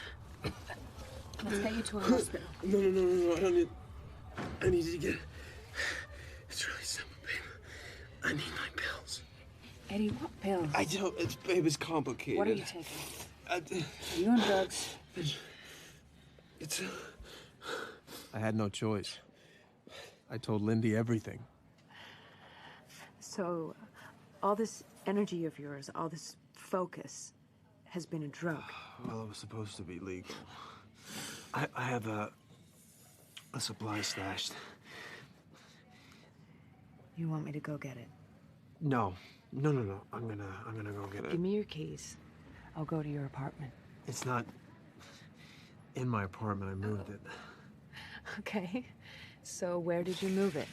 Let's get you to a hospital. No. I don't need... I need to get... It's really simple, babe. I need my pills. Eddie, what pills? I don't... It's complicated. What are you taking? Are you on drugs? It's... I had no choice. I told Lindy everything. So, all this energy of yours, all this focus, has been a drug. Well, it was supposed to be legal. I have a supply stashed. You want me to go get it? No. I'm gonna go get it. Give me your keys. I'll go to your apartment. It's not in my apartment. I moved it. Okay. So where did you move it?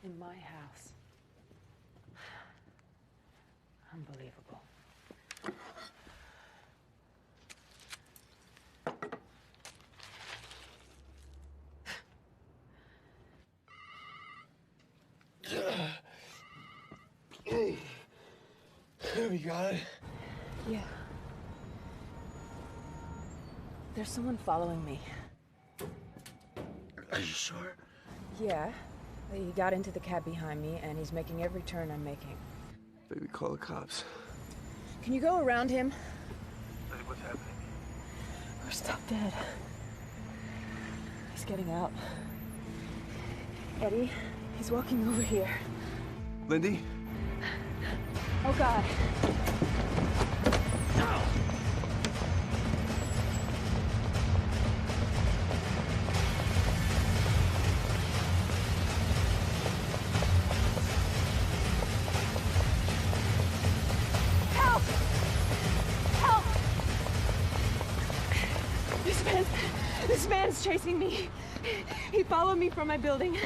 In my house. Unbelievable. Hey. We got it? Yeah. There's someone following me. Are you sure? Yeah. He got into the cab behind me, and he's making every turn I'm making. Baby, call the cops. Can you go around him? What's happening? We're stuck dead. He's getting out. Eddie, he's walking over here. Lindy? Oh, God. This man's chasing me. He followed me from my building.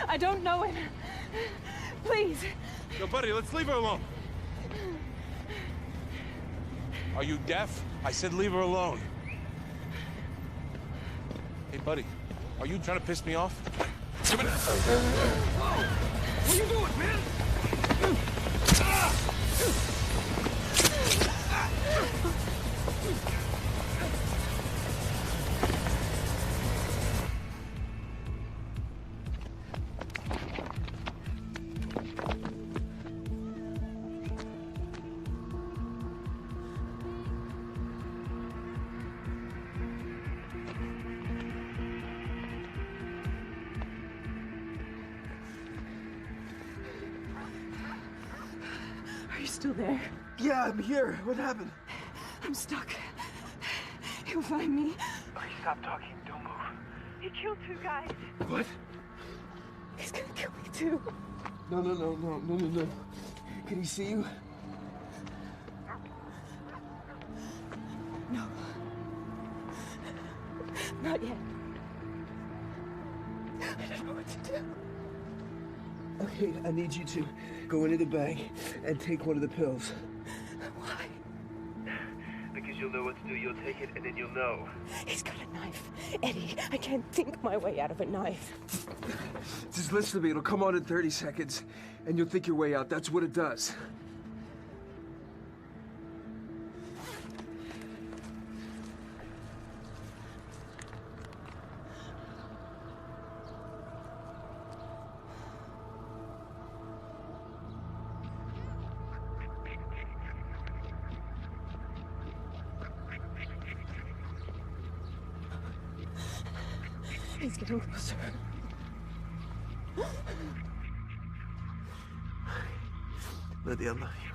I don't know him. Please. Yo, buddy, let's leave her alone. Are you deaf? I said leave her alone. Hey, buddy, are you trying to piss me off? Come here. What are you doing, man? Are you still there? Yeah, I'm here. What happened? I'm stuck. He'll find me. Okay, stop talking. Don't move. He killed 2 guys. What? He's gonna kill me too. No. Can he see you? No. Not yet. I don't know what to do. Okay, I need you to go into the bank and take one of the pills. Why? Because you'll know what to do. You'll take it and then you'll know. He's got a knife. Eddie, I can't think my way out of a knife. Just listen to me. It'll come on in 30 seconds, and you'll think your way out. That's what it does. He's getting closer. Lydia, I love you.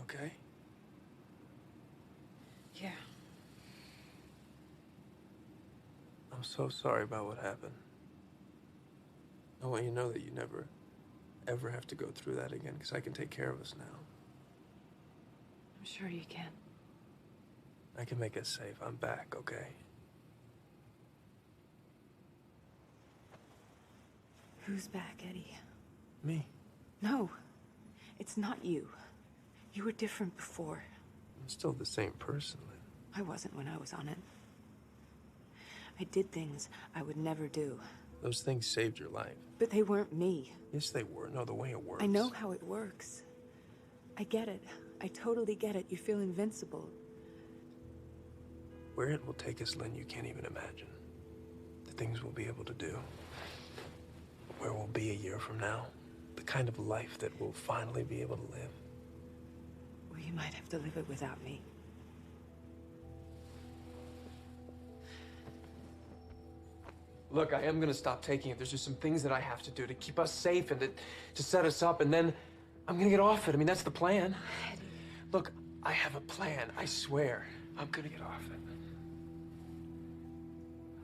Okay? Yeah. I'm so sorry about what happened. I want you to know that you never, ever have to go through that again, because I can take care of us now. I'm sure you can. I can make us safe. I'm back, okay? Who's back, Eddie? Me. No, it's not you. You were different before. I'm still the same person, Lynn. I wasn't when I was on it. I did things I would never do. Those things saved your life. But they weren't me. Yes, they were. No, the way it works. I know how it works. I get it. I totally get it. You feel invincible. Where it will take us, Lynn, you can't even imagine. The things we'll be able to do. Where we'll be a year from now. The kind of life that we'll finally be able to live. Well, you might have to live it without me. Look, I am gonna stop taking it. There's just some things that I have to do to keep us safe and to set us up, and then I'm gonna get off it. I mean, that's the plan. Look, I have a plan, I swear. I'm gonna get off it.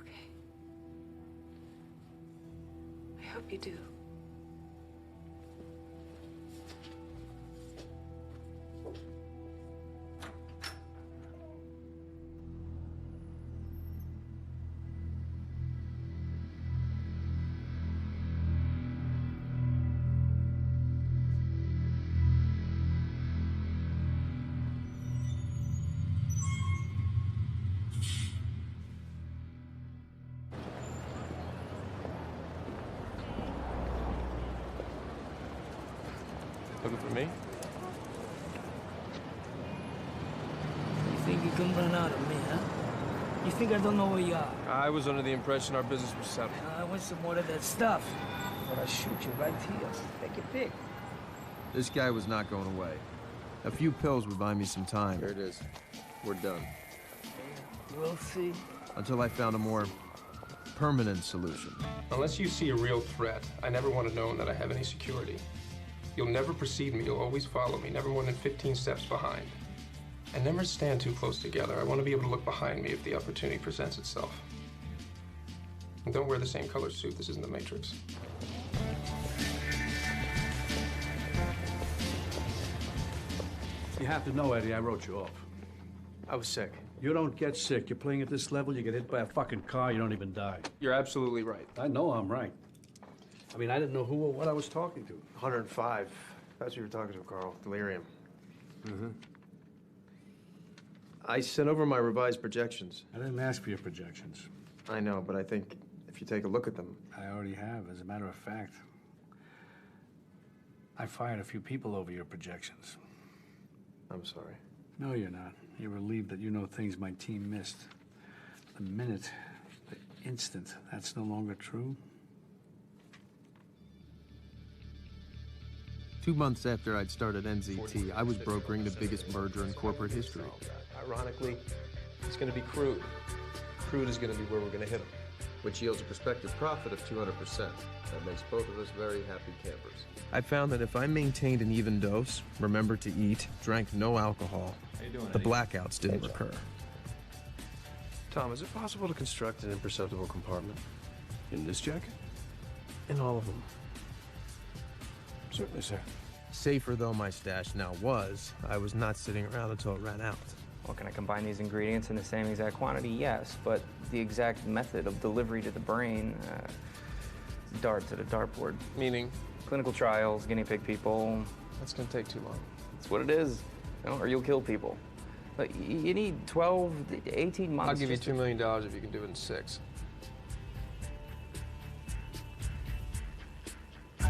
Okay. I hope you do. Looking for me? You think you can run out of me, huh? You think I don't know where you are? I was under the impression our business was settled. I want some more of that stuff. But I'll shoot you right here. Take your pick. This guy was not going away. A few pills would buy me some time. Here it is. We're done. We'll see. Until I found a more permanent solution. Unless you see a real threat, I never want to know that I have any security. You'll never precede me. You'll always follow me, never more than 15 steps behind. And never stand too close together. I want to be able to look behind me if the opportunity presents itself. And don't wear the same color suit. This isn't the Matrix. You have to know, Eddie, I wrote you off. I was sick. You don't get sick. You're playing at this level, you get hit by a fucking car, you don't even die. You're absolutely right. I know I'm right. I mean, I didn't know who or what I was talking to. 105. That's who you were talking to, Carl. Delirium. Mm-hmm. I sent over my revised projections. I didn't ask for your projections. I know, but I think if you take a look at them... I already have, as a matter of fact. I fired a few people over your projections. I'm sorry. No, you're not. You're relieved that you know things my team missed. The minute, the instant, that's no longer true. 2 months after I'd started NZT, I was brokering the biggest merger in corporate history. Ironically, it's going to be crude. Crude is going to be where we're going to hit them. Which yields a prospective profit of 200%. That makes both of us very happy campers. I found that if I maintained an even dose, remembered to eat, drank no alcohol, the blackouts didn't recur. Tom, is it possible to construct an imperceptible compartment? In this jacket? In all of them. Certainly, sir. Safer though my stash now was, I was not sitting around until it ran out. Well, can I combine these ingredients in the same exact quantity? Yes, but the exact method of delivery to the brain, darts at a dartboard. Meaning? Clinical trials, guinea pig people. That's going to take too long. That's what it is, you know, or you'll kill people. But you need 12 to 18 months. I'll give you $2 million if you can do it in 6. I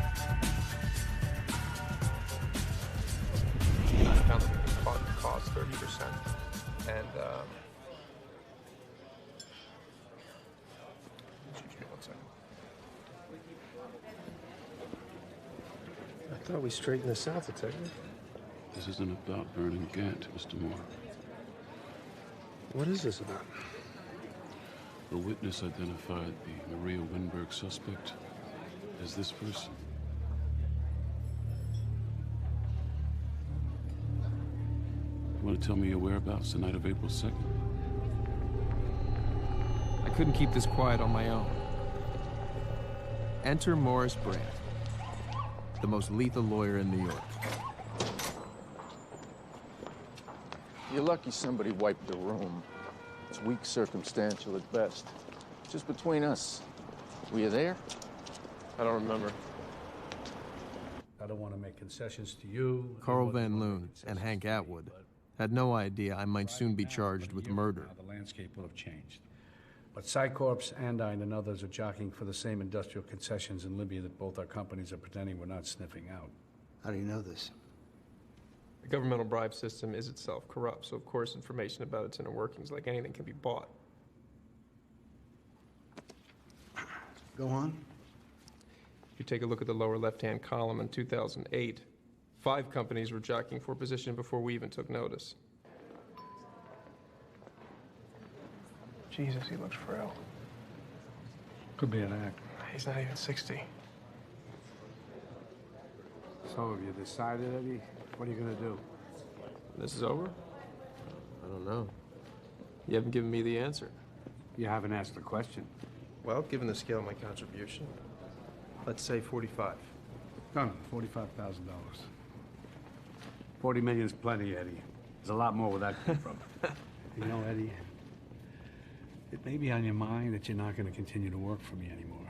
found that we can cut cost 30%. And, one second. I thought we straightened this out, Detective. This isn't about burning Gant, Mr. Moore. What is this about? A witness identified the Maria Winberg suspect as this person. You want to tell me your whereabouts the night of April 2nd? I couldn't keep this quiet on my own. Enter Morris Brandt, the most lethal lawyer in New York. You're lucky somebody wiped the room. It's weak circumstantial at best. Just between us. Were you there? I don't remember. I don't want to make concessions to you. Carl Van Loon and Hank Atwood had no idea I might soon be charged with murder. The landscape will have changed. But Psycorps, Andine, and others are jockeying for the same industrial concessions in Libya that both our companies are pretending we're not sniffing out. How do you know this? The governmental bribe system is itself corrupt, so of course information about its inner workings, like anything, can be bought. Go on. If you take a look at the lower left-hand column in 2008, 5 companies were jockeying for position before we even took notice. Jesus, he looks frail. Could be an act. He's not even 60. So have you decided, Eddie? What are you going to do? This is over? I don't know. You haven't given me the answer. You haven't asked the question. Well, given the scale of my contribution, let's say 45. Done. $45,000. 40 million's plenty, Eddie. There's a lot more where that came from. You know, Eddie, it may be on your mind that you're not going to continue to work for me anymore.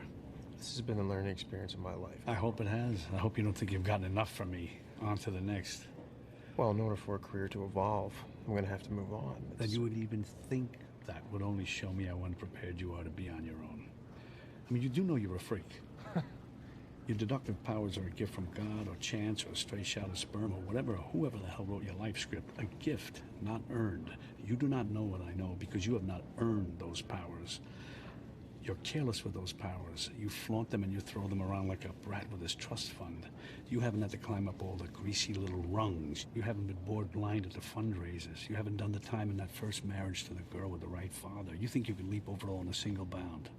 This has been a learning experience of my life. I hope it has. I hope you don't think you've gotten enough from me. On to the next. Well, in order for a career to evolve, I'm going to have to move on. That you would even think that would only show me how unprepared you are to be on your own. I mean, you do know you're a freak. Your deductive powers are a gift from God or chance or a stray shot of sperm or whatever or whoever the hell wrote your life script. A gift, not earned. You do not know what I know because you have not earned those powers. You're careless with those powers. You flaunt them and you throw them around like a brat with his trust fund. You haven't had to climb up all the greasy little rungs. You haven't been bored blind at the fundraisers. You haven't done the time in that first marriage to the girl with the right father. You think you can leap over it all in a single bound.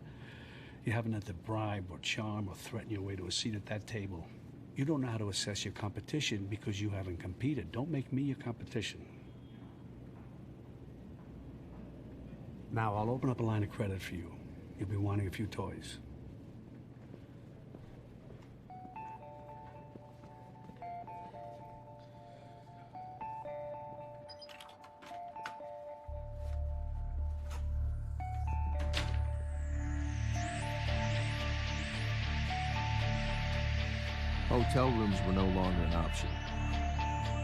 You haven't had to bribe or charm or threaten your way to a seat at that table. You don't know how to assess your competition because you haven't competed. Don't make me your competition. Now, I'll open up a line of credit for you. You'll be wanting a few toys. Hotel rooms were no longer an option.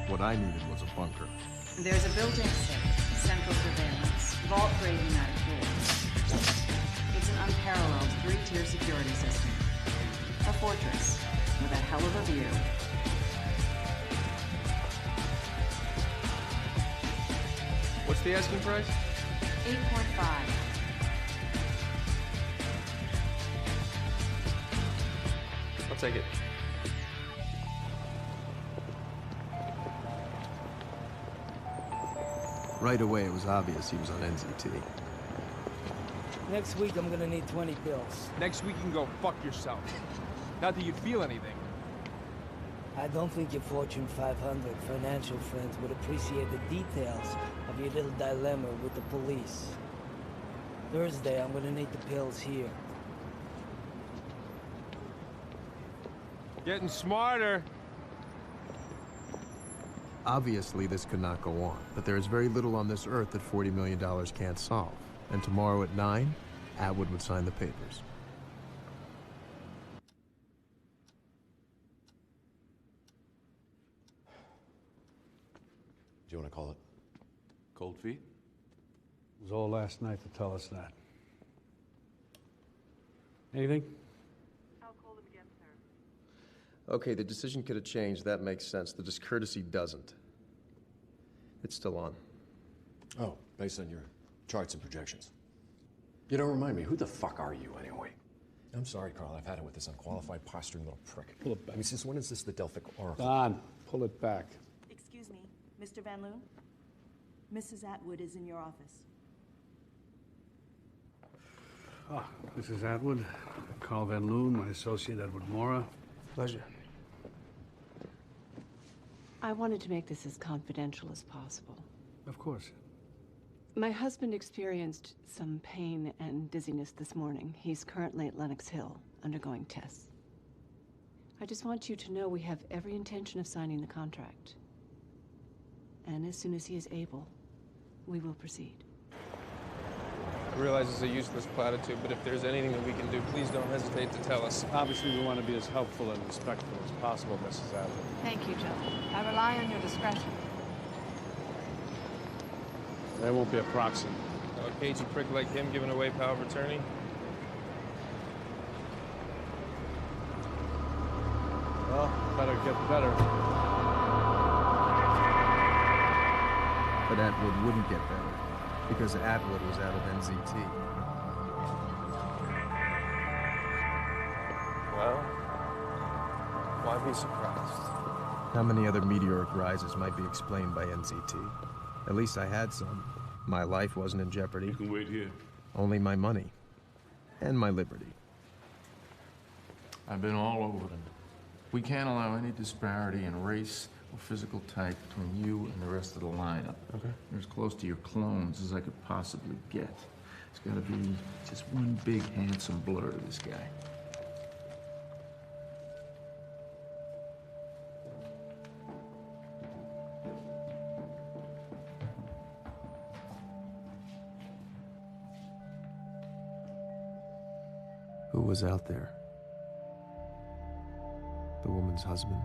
What I needed was a bunker. There's a built-in safe, central surveillance, vault-grade pneumatic doors. It's an unparalleled three-tier security system. A fortress with a hell of a view. What's the asking price? 8.5. I'll take it. Right away, it was obvious he was on NZT. Next week, I'm gonna need 20 pills. Next week, you can go fuck yourself. Not that you'd feel anything. I don't think your Fortune 500 financial friends would appreciate the details of your little dilemma with the police. Thursday, I'm gonna need the pills here. Getting smarter. Obviously, this could not go on, but there is very little on this earth that $40 million can't solve. And tomorrow at 9, Atwood would sign the papers. Do you want to call it cold feet? It was all last night to tell us that. Anything? I'll call them again, sir. Okay, the decision could have changed. That makes sense. The discourtesy doesn't. It's still on. Oh, based on your charts and projections. You don't remind me, who the fuck are you anyway? I'm sorry, Carl, I've had it with this unqualified, posturing little prick. Pull it back. I mean, since when is this the Delphic Oracle? Don, pull it back. Excuse me, Mr. Van Loon? Mrs. Atwood is in your office. Ah, Mrs. Atwood, Carl Van Loon, my associate Edward Mora. Pleasure. I wanted to make this as confidential as possible. Of course. My husband experienced some pain and dizziness this morning. He's currently at Lenox Hill, undergoing tests. I just want you to know we have every intention of signing the contract. And as soon as he is able, we will proceed. I realize it's a useless platitude, but if there's anything that we can do, please don't hesitate to tell us. Obviously, we want to be as helpful and respectful as possible, Mrs. Atwood. Thank you, Joe. I rely on your discretion. There won't be a proxy. A cagey prick like him giving away power of attorney? Well, better get better. But Atwood wouldn't get better, because Atwood was out of NZT. Well, why be surprised? How many other meteoric rises might be explained by NZT? At least I had some. My life wasn't in jeopardy. You can wait here. Only my money. And my liberty. I've been all over them. We can't allow any disparity in race or physical type between you and the rest of the lineup. Okay. You're as close to your clones as I could possibly get. It's gotta be just one big handsome blur to this guy. Who was out there? The woman's husband?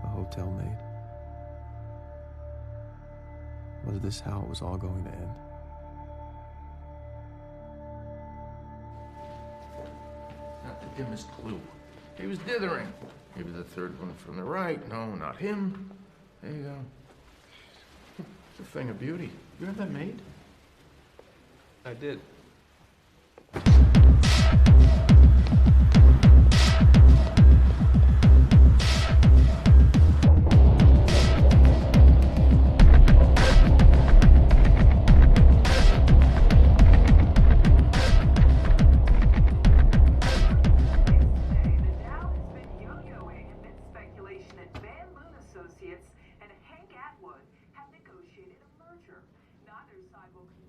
A hotel maid? Was this how it was all going to end? dimmest clue. He was dithering. Maybe the third one from the right. No, not him. There you go. It's a thing of beauty. You have that made? I did.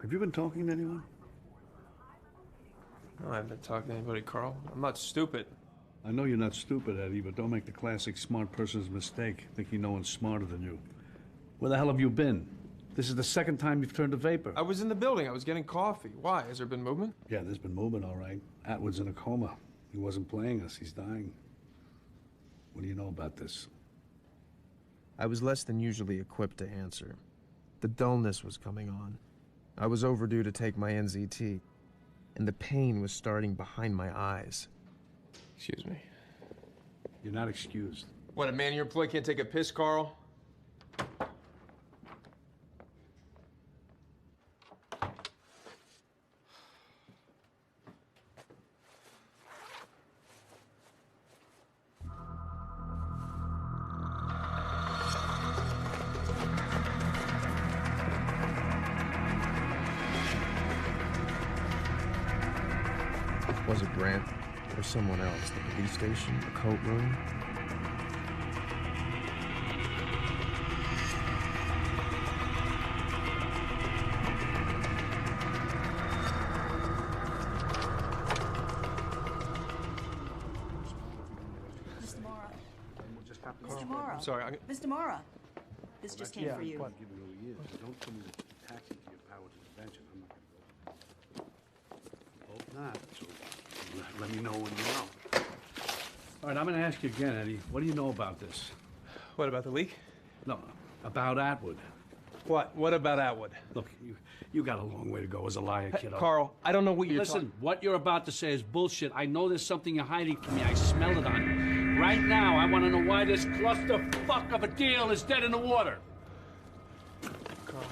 Have you been talking to anyone? No, I haven't been talking to anybody, Carl. I'm not stupid. I know you're not stupid, Eddie, but don't make the classic smart person's mistake, thinking no one's smarter than you. Where the hell have you been? This is the second time you've turned to vapor. I was in the building. I was getting coffee. Why? Has there been movement? Yeah, there's been movement, all right. Atwood's in a coma. He wasn't playing us. He's dying. What do you know about this? I was less than usually equipped to answer. The dullness was coming on. I was overdue to take my NZT, and the pain was starting behind my eyes. Excuse me. You're not excused. What, a man in your employ can't take a piss, Carl? Was it Grant or someone else? The police station? The coat room? Mr. Mora. Mr. Mora. I'm sorry. Mr. Mora. This just came for you. Given who he is, don't tell me to tax him to your powers of invention. I'm not going to go. Hope not. So let me know when you know. All right, I'm going to ask you again, Eddie. What do you know about this? What, about the leak? No, about Atwood. What? What about Atwood? Look, you got a long way to go as a liar, kiddo. Carl, I don't know what you're Listen, what you're about to say is bullshit. I know there's something you're hiding from me. I smell it on you. Right now, I want to know why this clusterfuck of a deal is dead in the water. Carl.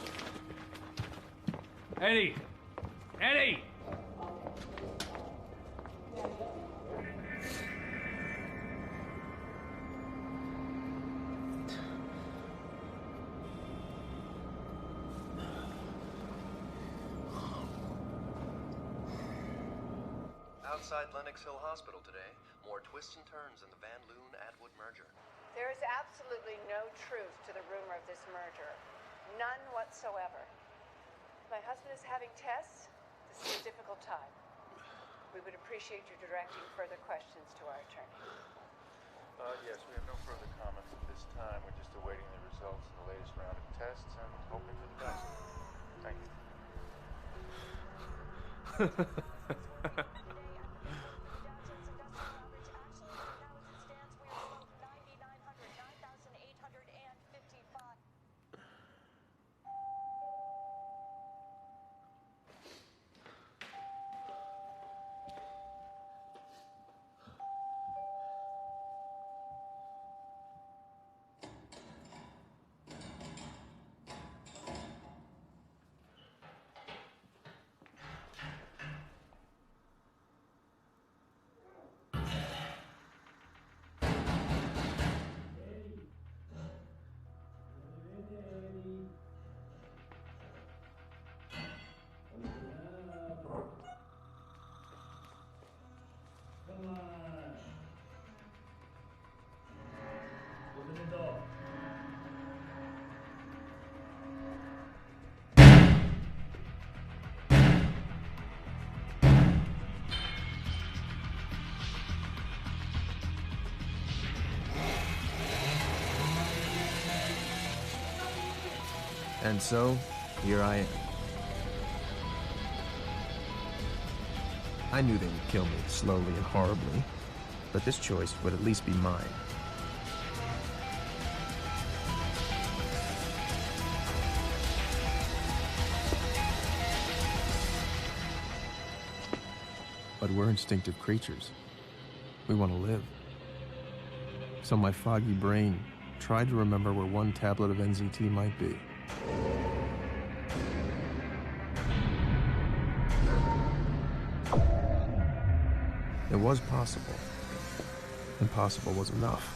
Eddie! Eddie! Outside Lenox Hill Hospital today, more twists and turns in the Van Loon-Atwood merger. There is absolutely no truth to the rumor of this merger. None whatsoever. My husband is having tests. This is a difficult time. We would appreciate you directing further questions to our attorney. Yes, we have no further comments at this time. We're just awaiting the results of the latest round of tests and hoping for the best. Thank you. And so, here I am. I knew they would kill me slowly and horribly, but this choice would at least be mine. But we're instinctive creatures. We want to live. So my foggy brain tried to remember where one tablet of NZT might be. It was possible. Impossible was enough.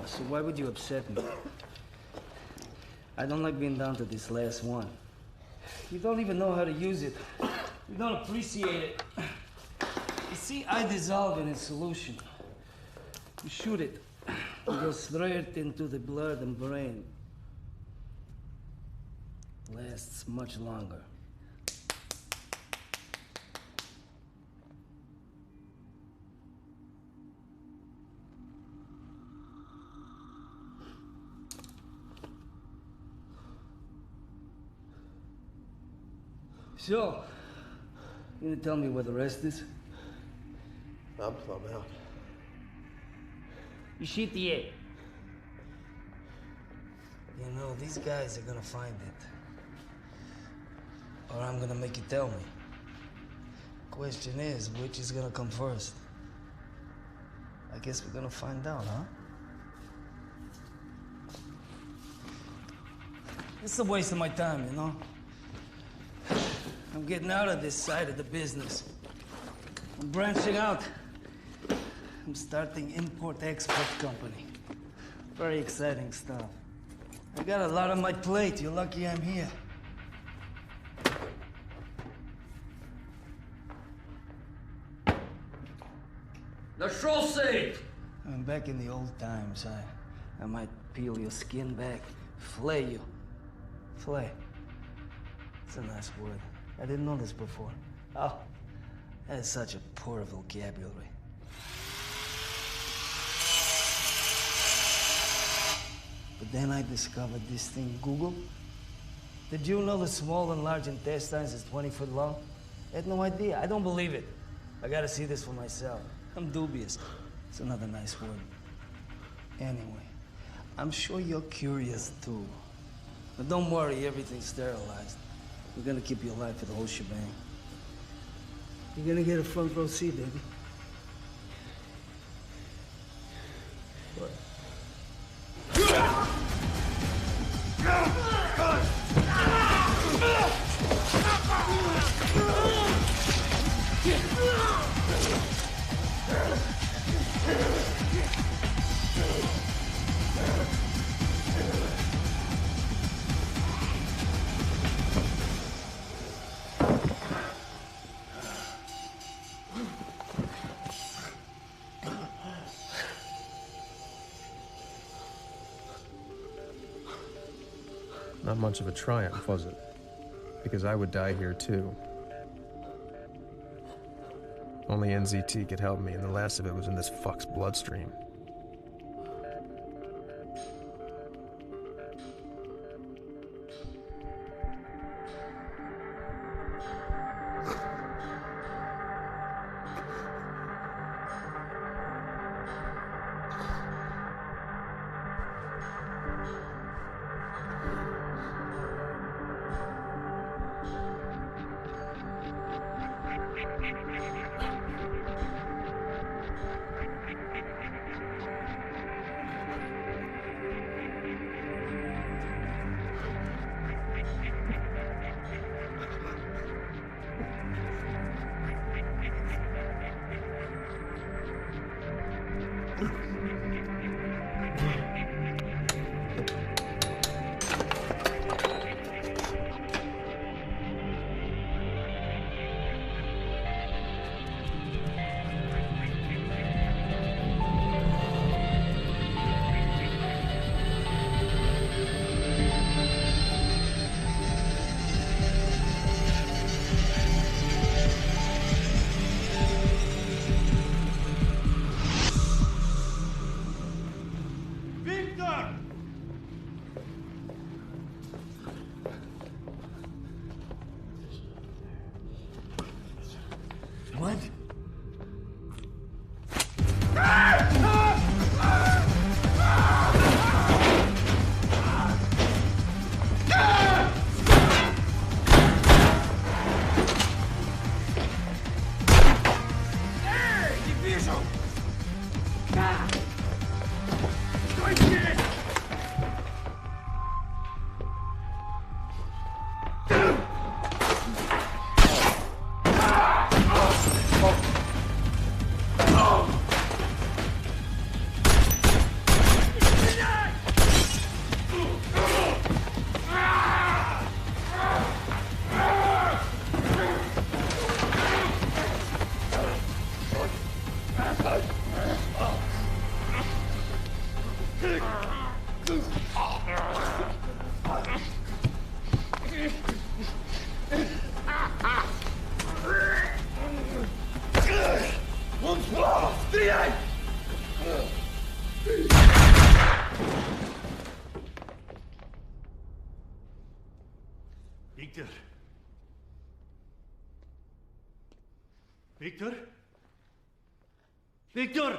So why would you upset me? I don't like being down to this last one. You don't even know how to use it. You don't appreciate it. You see, I dissolve it in solution. You shoot it. It goes straight into the blood and brain. Lasts much longer. So, you gonna tell me where the rest is? I'm plumb out. You shoot the egg. You know, these guys are gonna find it. Or I'm gonna make you tell me. Question is, which is gonna come first? I guess we're gonna find out, huh? It's a waste of my time, you know? I'm getting out of this side of the business. I'm branching out. I'm starting import-export company. Very exciting stuff. I got a lot on my plate. You're lucky I'm here. The show safe! I'm back in the old times. I might peel your skin back, flay you. Flay. It's a nice word. I didn't know this before. Oh, that is such a poor vocabulary. But then I discovered this thing, Google. Did you know the small and large intestines is 20 foot long? I had no idea. I don't believe it. I gotta see this for myself. I'm dubious. It's another nice word. Anyway, I'm sure you're curious too. But don't worry, everything's sterilized. We're gonna keep you alive for the whole shebang. You're gonna get a front row seat, baby. What? Not much of a triumph, was it? Because I would die here too. Only NZT could help me, and the last of it was in this fuck's bloodstream. Victor? Victor? Victor!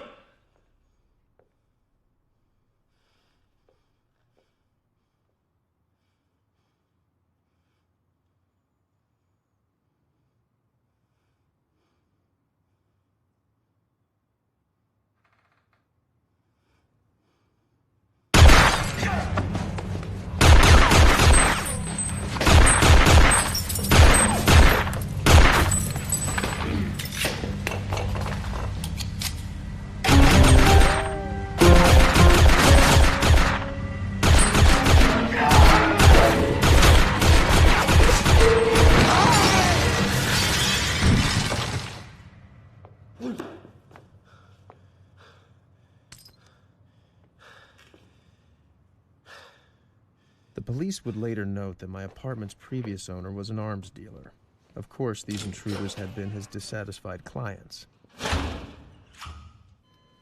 The police would later note that my apartment's previous owner was an arms dealer. Of course, these intruders had been his dissatisfied clients.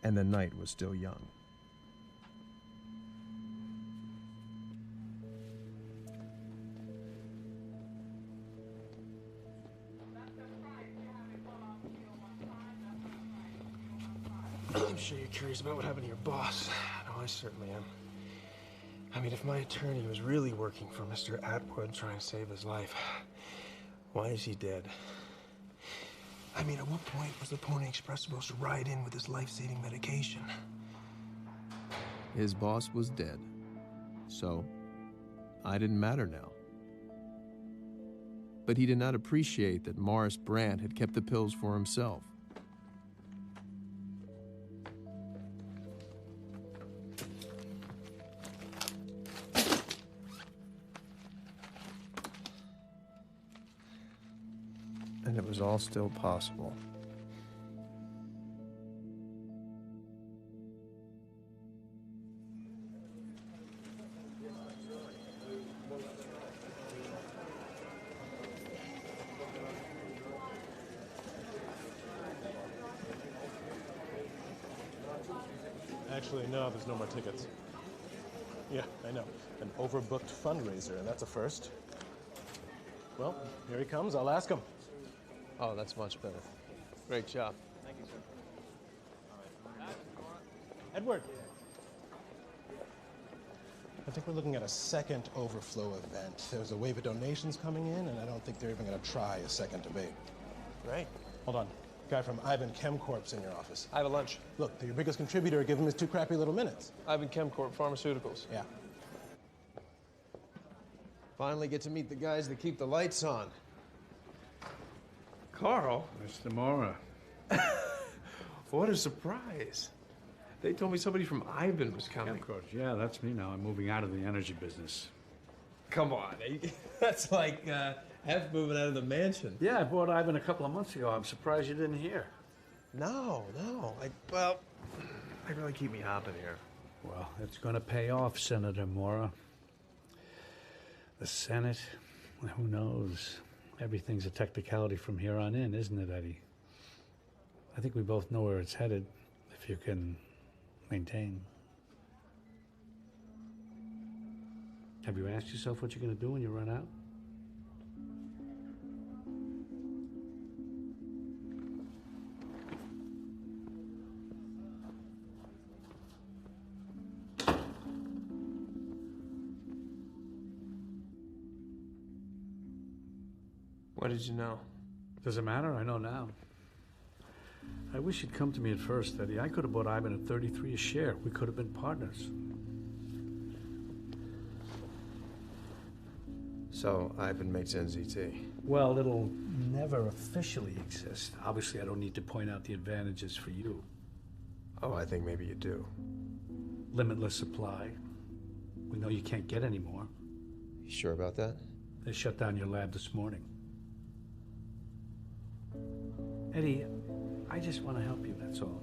And the night was still young. I'm sure you're curious about what happened to your boss. No, I certainly am. I mean, if my attorney was really working for Mr. Atwood trying to save his life, why is he dead? I mean, at what point was the Pony Express supposed to ride in with his life-saving medication? His boss was dead. So, I didn't matter now. But he did not appreciate that Morris Brandt had kept the pills for himself. And it was all still possible. Actually, no, there's no more tickets. Yeah, I know. An overbooked fundraiser, and that's a first. Well, here he comes. I'll ask him. Oh, that's much better. Great job. Thank you, sir. Edward. I think we're looking at a second overflow event. There's a wave of donations coming in, and I don't think they're even going to try a second debate. Right. Hold on. Guy from Ivan Chemcorp's in your office. I have a lunch. Look, they're your biggest contributor. Give him his 2 crappy little minutes. Ivan Chemcorp Pharmaceuticals. Yeah. Finally get to meet the guys that keep the lights on. Carl? Mr. Mora. What a surprise. They told me somebody from Ivan was coming. Of course, yeah, that's me now. I'm moving out of the energy business. Come on. That's like F moving out of the mansion. Yeah, I bought Ivan a couple of months ago. I'm surprised you didn't hear. No. They really keep me hopping here. Well, it's going to pay off, Senator Mora. The Senate, well, who knows? Everything's a technicality from here on in, isn't it, Eddie? I think we both know where it's headed, if you can maintain. Have you asked yourself what you're going to do when you run out? What did you know? Does it matter? I know now. I wish you'd come to me at first, Eddie. I could have bought Ivan at 33 a share. We could have been partners. So, Ivan makes NZT. Well, it'll never officially exist. Obviously, I don't need to point out the advantages for you. Oh, I think maybe you do. Limitless supply. We know you can't get any more. You sure about that? They shut down your lab this morning. Eddie, I just want to help you, that's all.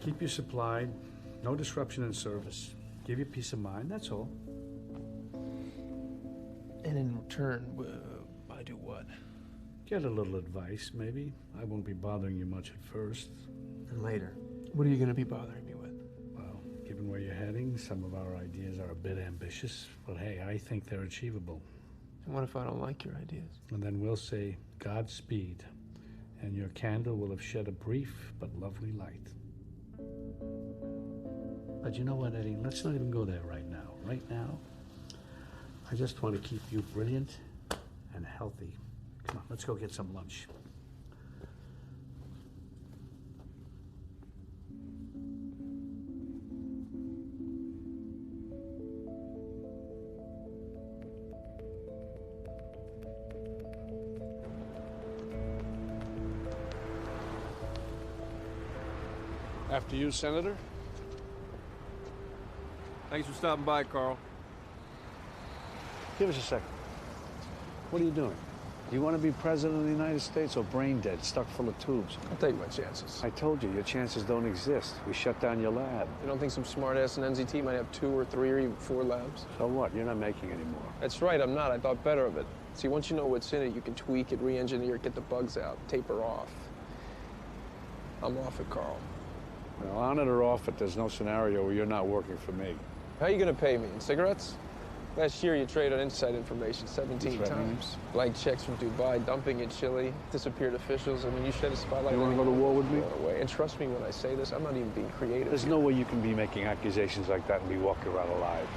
Keep you supplied, no disruption in service. Give you peace of mind, that's all. And in return, I do what? Get a little advice, maybe. I won't be bothering you much at first. And later, what are you going to be bothering me with? Well, given where you're heading, some of our ideas are a bit ambitious, but hey, I think they're achievable. And what if I don't like your ideas? And then we'll say, Godspeed, and your candle will have shed a brief but lovely light. But you know what, Eddie? Let's not even go there right now. Right now, I just want to keep you brilliant and healthy. Come on, let's go get some lunch. After you, Senator. Thanks for stopping by, Carl. Give us a second. What are you doing? Do you want to be president of the United States or brain dead, stuck full of tubes? I'll take my chances. I told you, your chances don't exist. We shut down your lab. You don't think some smartass in NZT might have 2 or 3 or even 4 labs? So what? You're not making any more. That's right, I'm not. I thought better of it. See, once you know what's in it, you can tweak it, re-engineer it, get the bugs out, taper off. I'm off it, Carl. Well, on it or off it, there's no scenario where you're not working for me. How are you going to pay me? In cigarettes? Last year, you traded on inside information 17 times. Blank checks from Dubai, dumping in Chile, disappeared officials. I mean, you shed a spotlight. You want to go to war with me? Away. And trust me when I say this, I'm not even being creative. There's no way you can be making accusations like that and be walking around alive.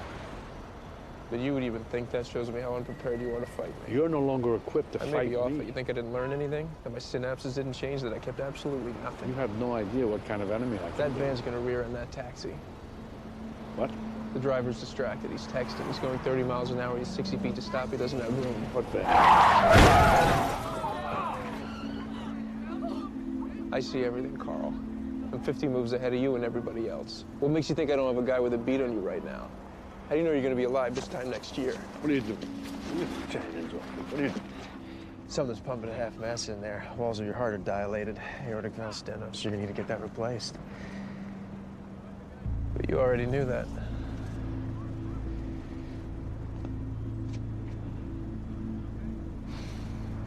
But you would even think that shows me how unprepared you are to fight me. You're no longer equipped to I fight may be off me. it. You think I didn't learn anything? That my synapses didn't change? That I kept absolutely nothing? You have no idea what kind of enemy I can That be. van's going to rear in that taxi. What? The driver's distracted. He's texting. He's going 30 miles an hour. He's 60 feet to stop. He doesn't have room. What van? I see everything, Carl. I'm 50 moves ahead of you and everybody else. What makes you think I don't have a guy with a beat on you right now? How do you know you're going to be alive this time next year? What are you doing? What are you doing? Something's pumping at half mass in there. Walls of your heart are dilated. Aortic valve stenosis. You're going to need to get that replaced. But you already knew that.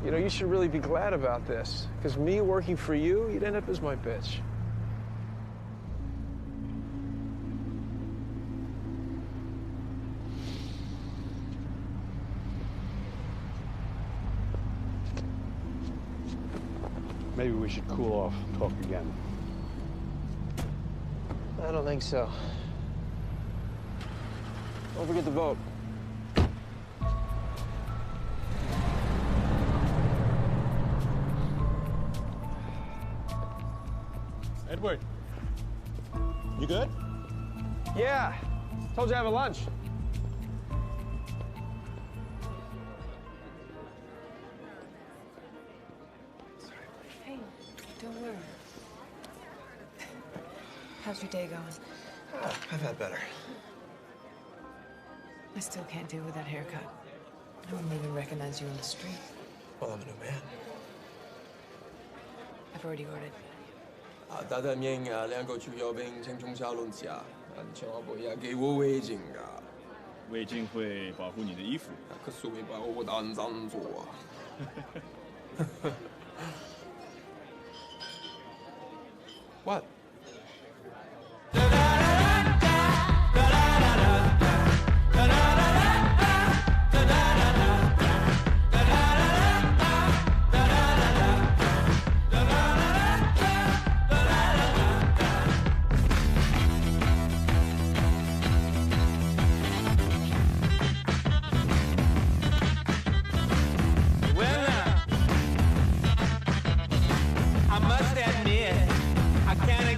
You know, you should really be glad about this. Because me working for you, you'd end up as my bitch. Maybe we should cool off and talk again. I don't think so. Don't forget the vote. Edward, you good? Yeah. Told you to have a lunch. Hey, don't worry. How's your day going? I've had better. I still can't deal with that haircut. I wouldn't even recognize you on the street. Well, I'm a new man. I've already ordered. 大单面2个主要兵请中下论下，千万不要给我违禁啊！围巾会保护你的衣服。可是会把我当脏做啊！What? I must admit, I kinda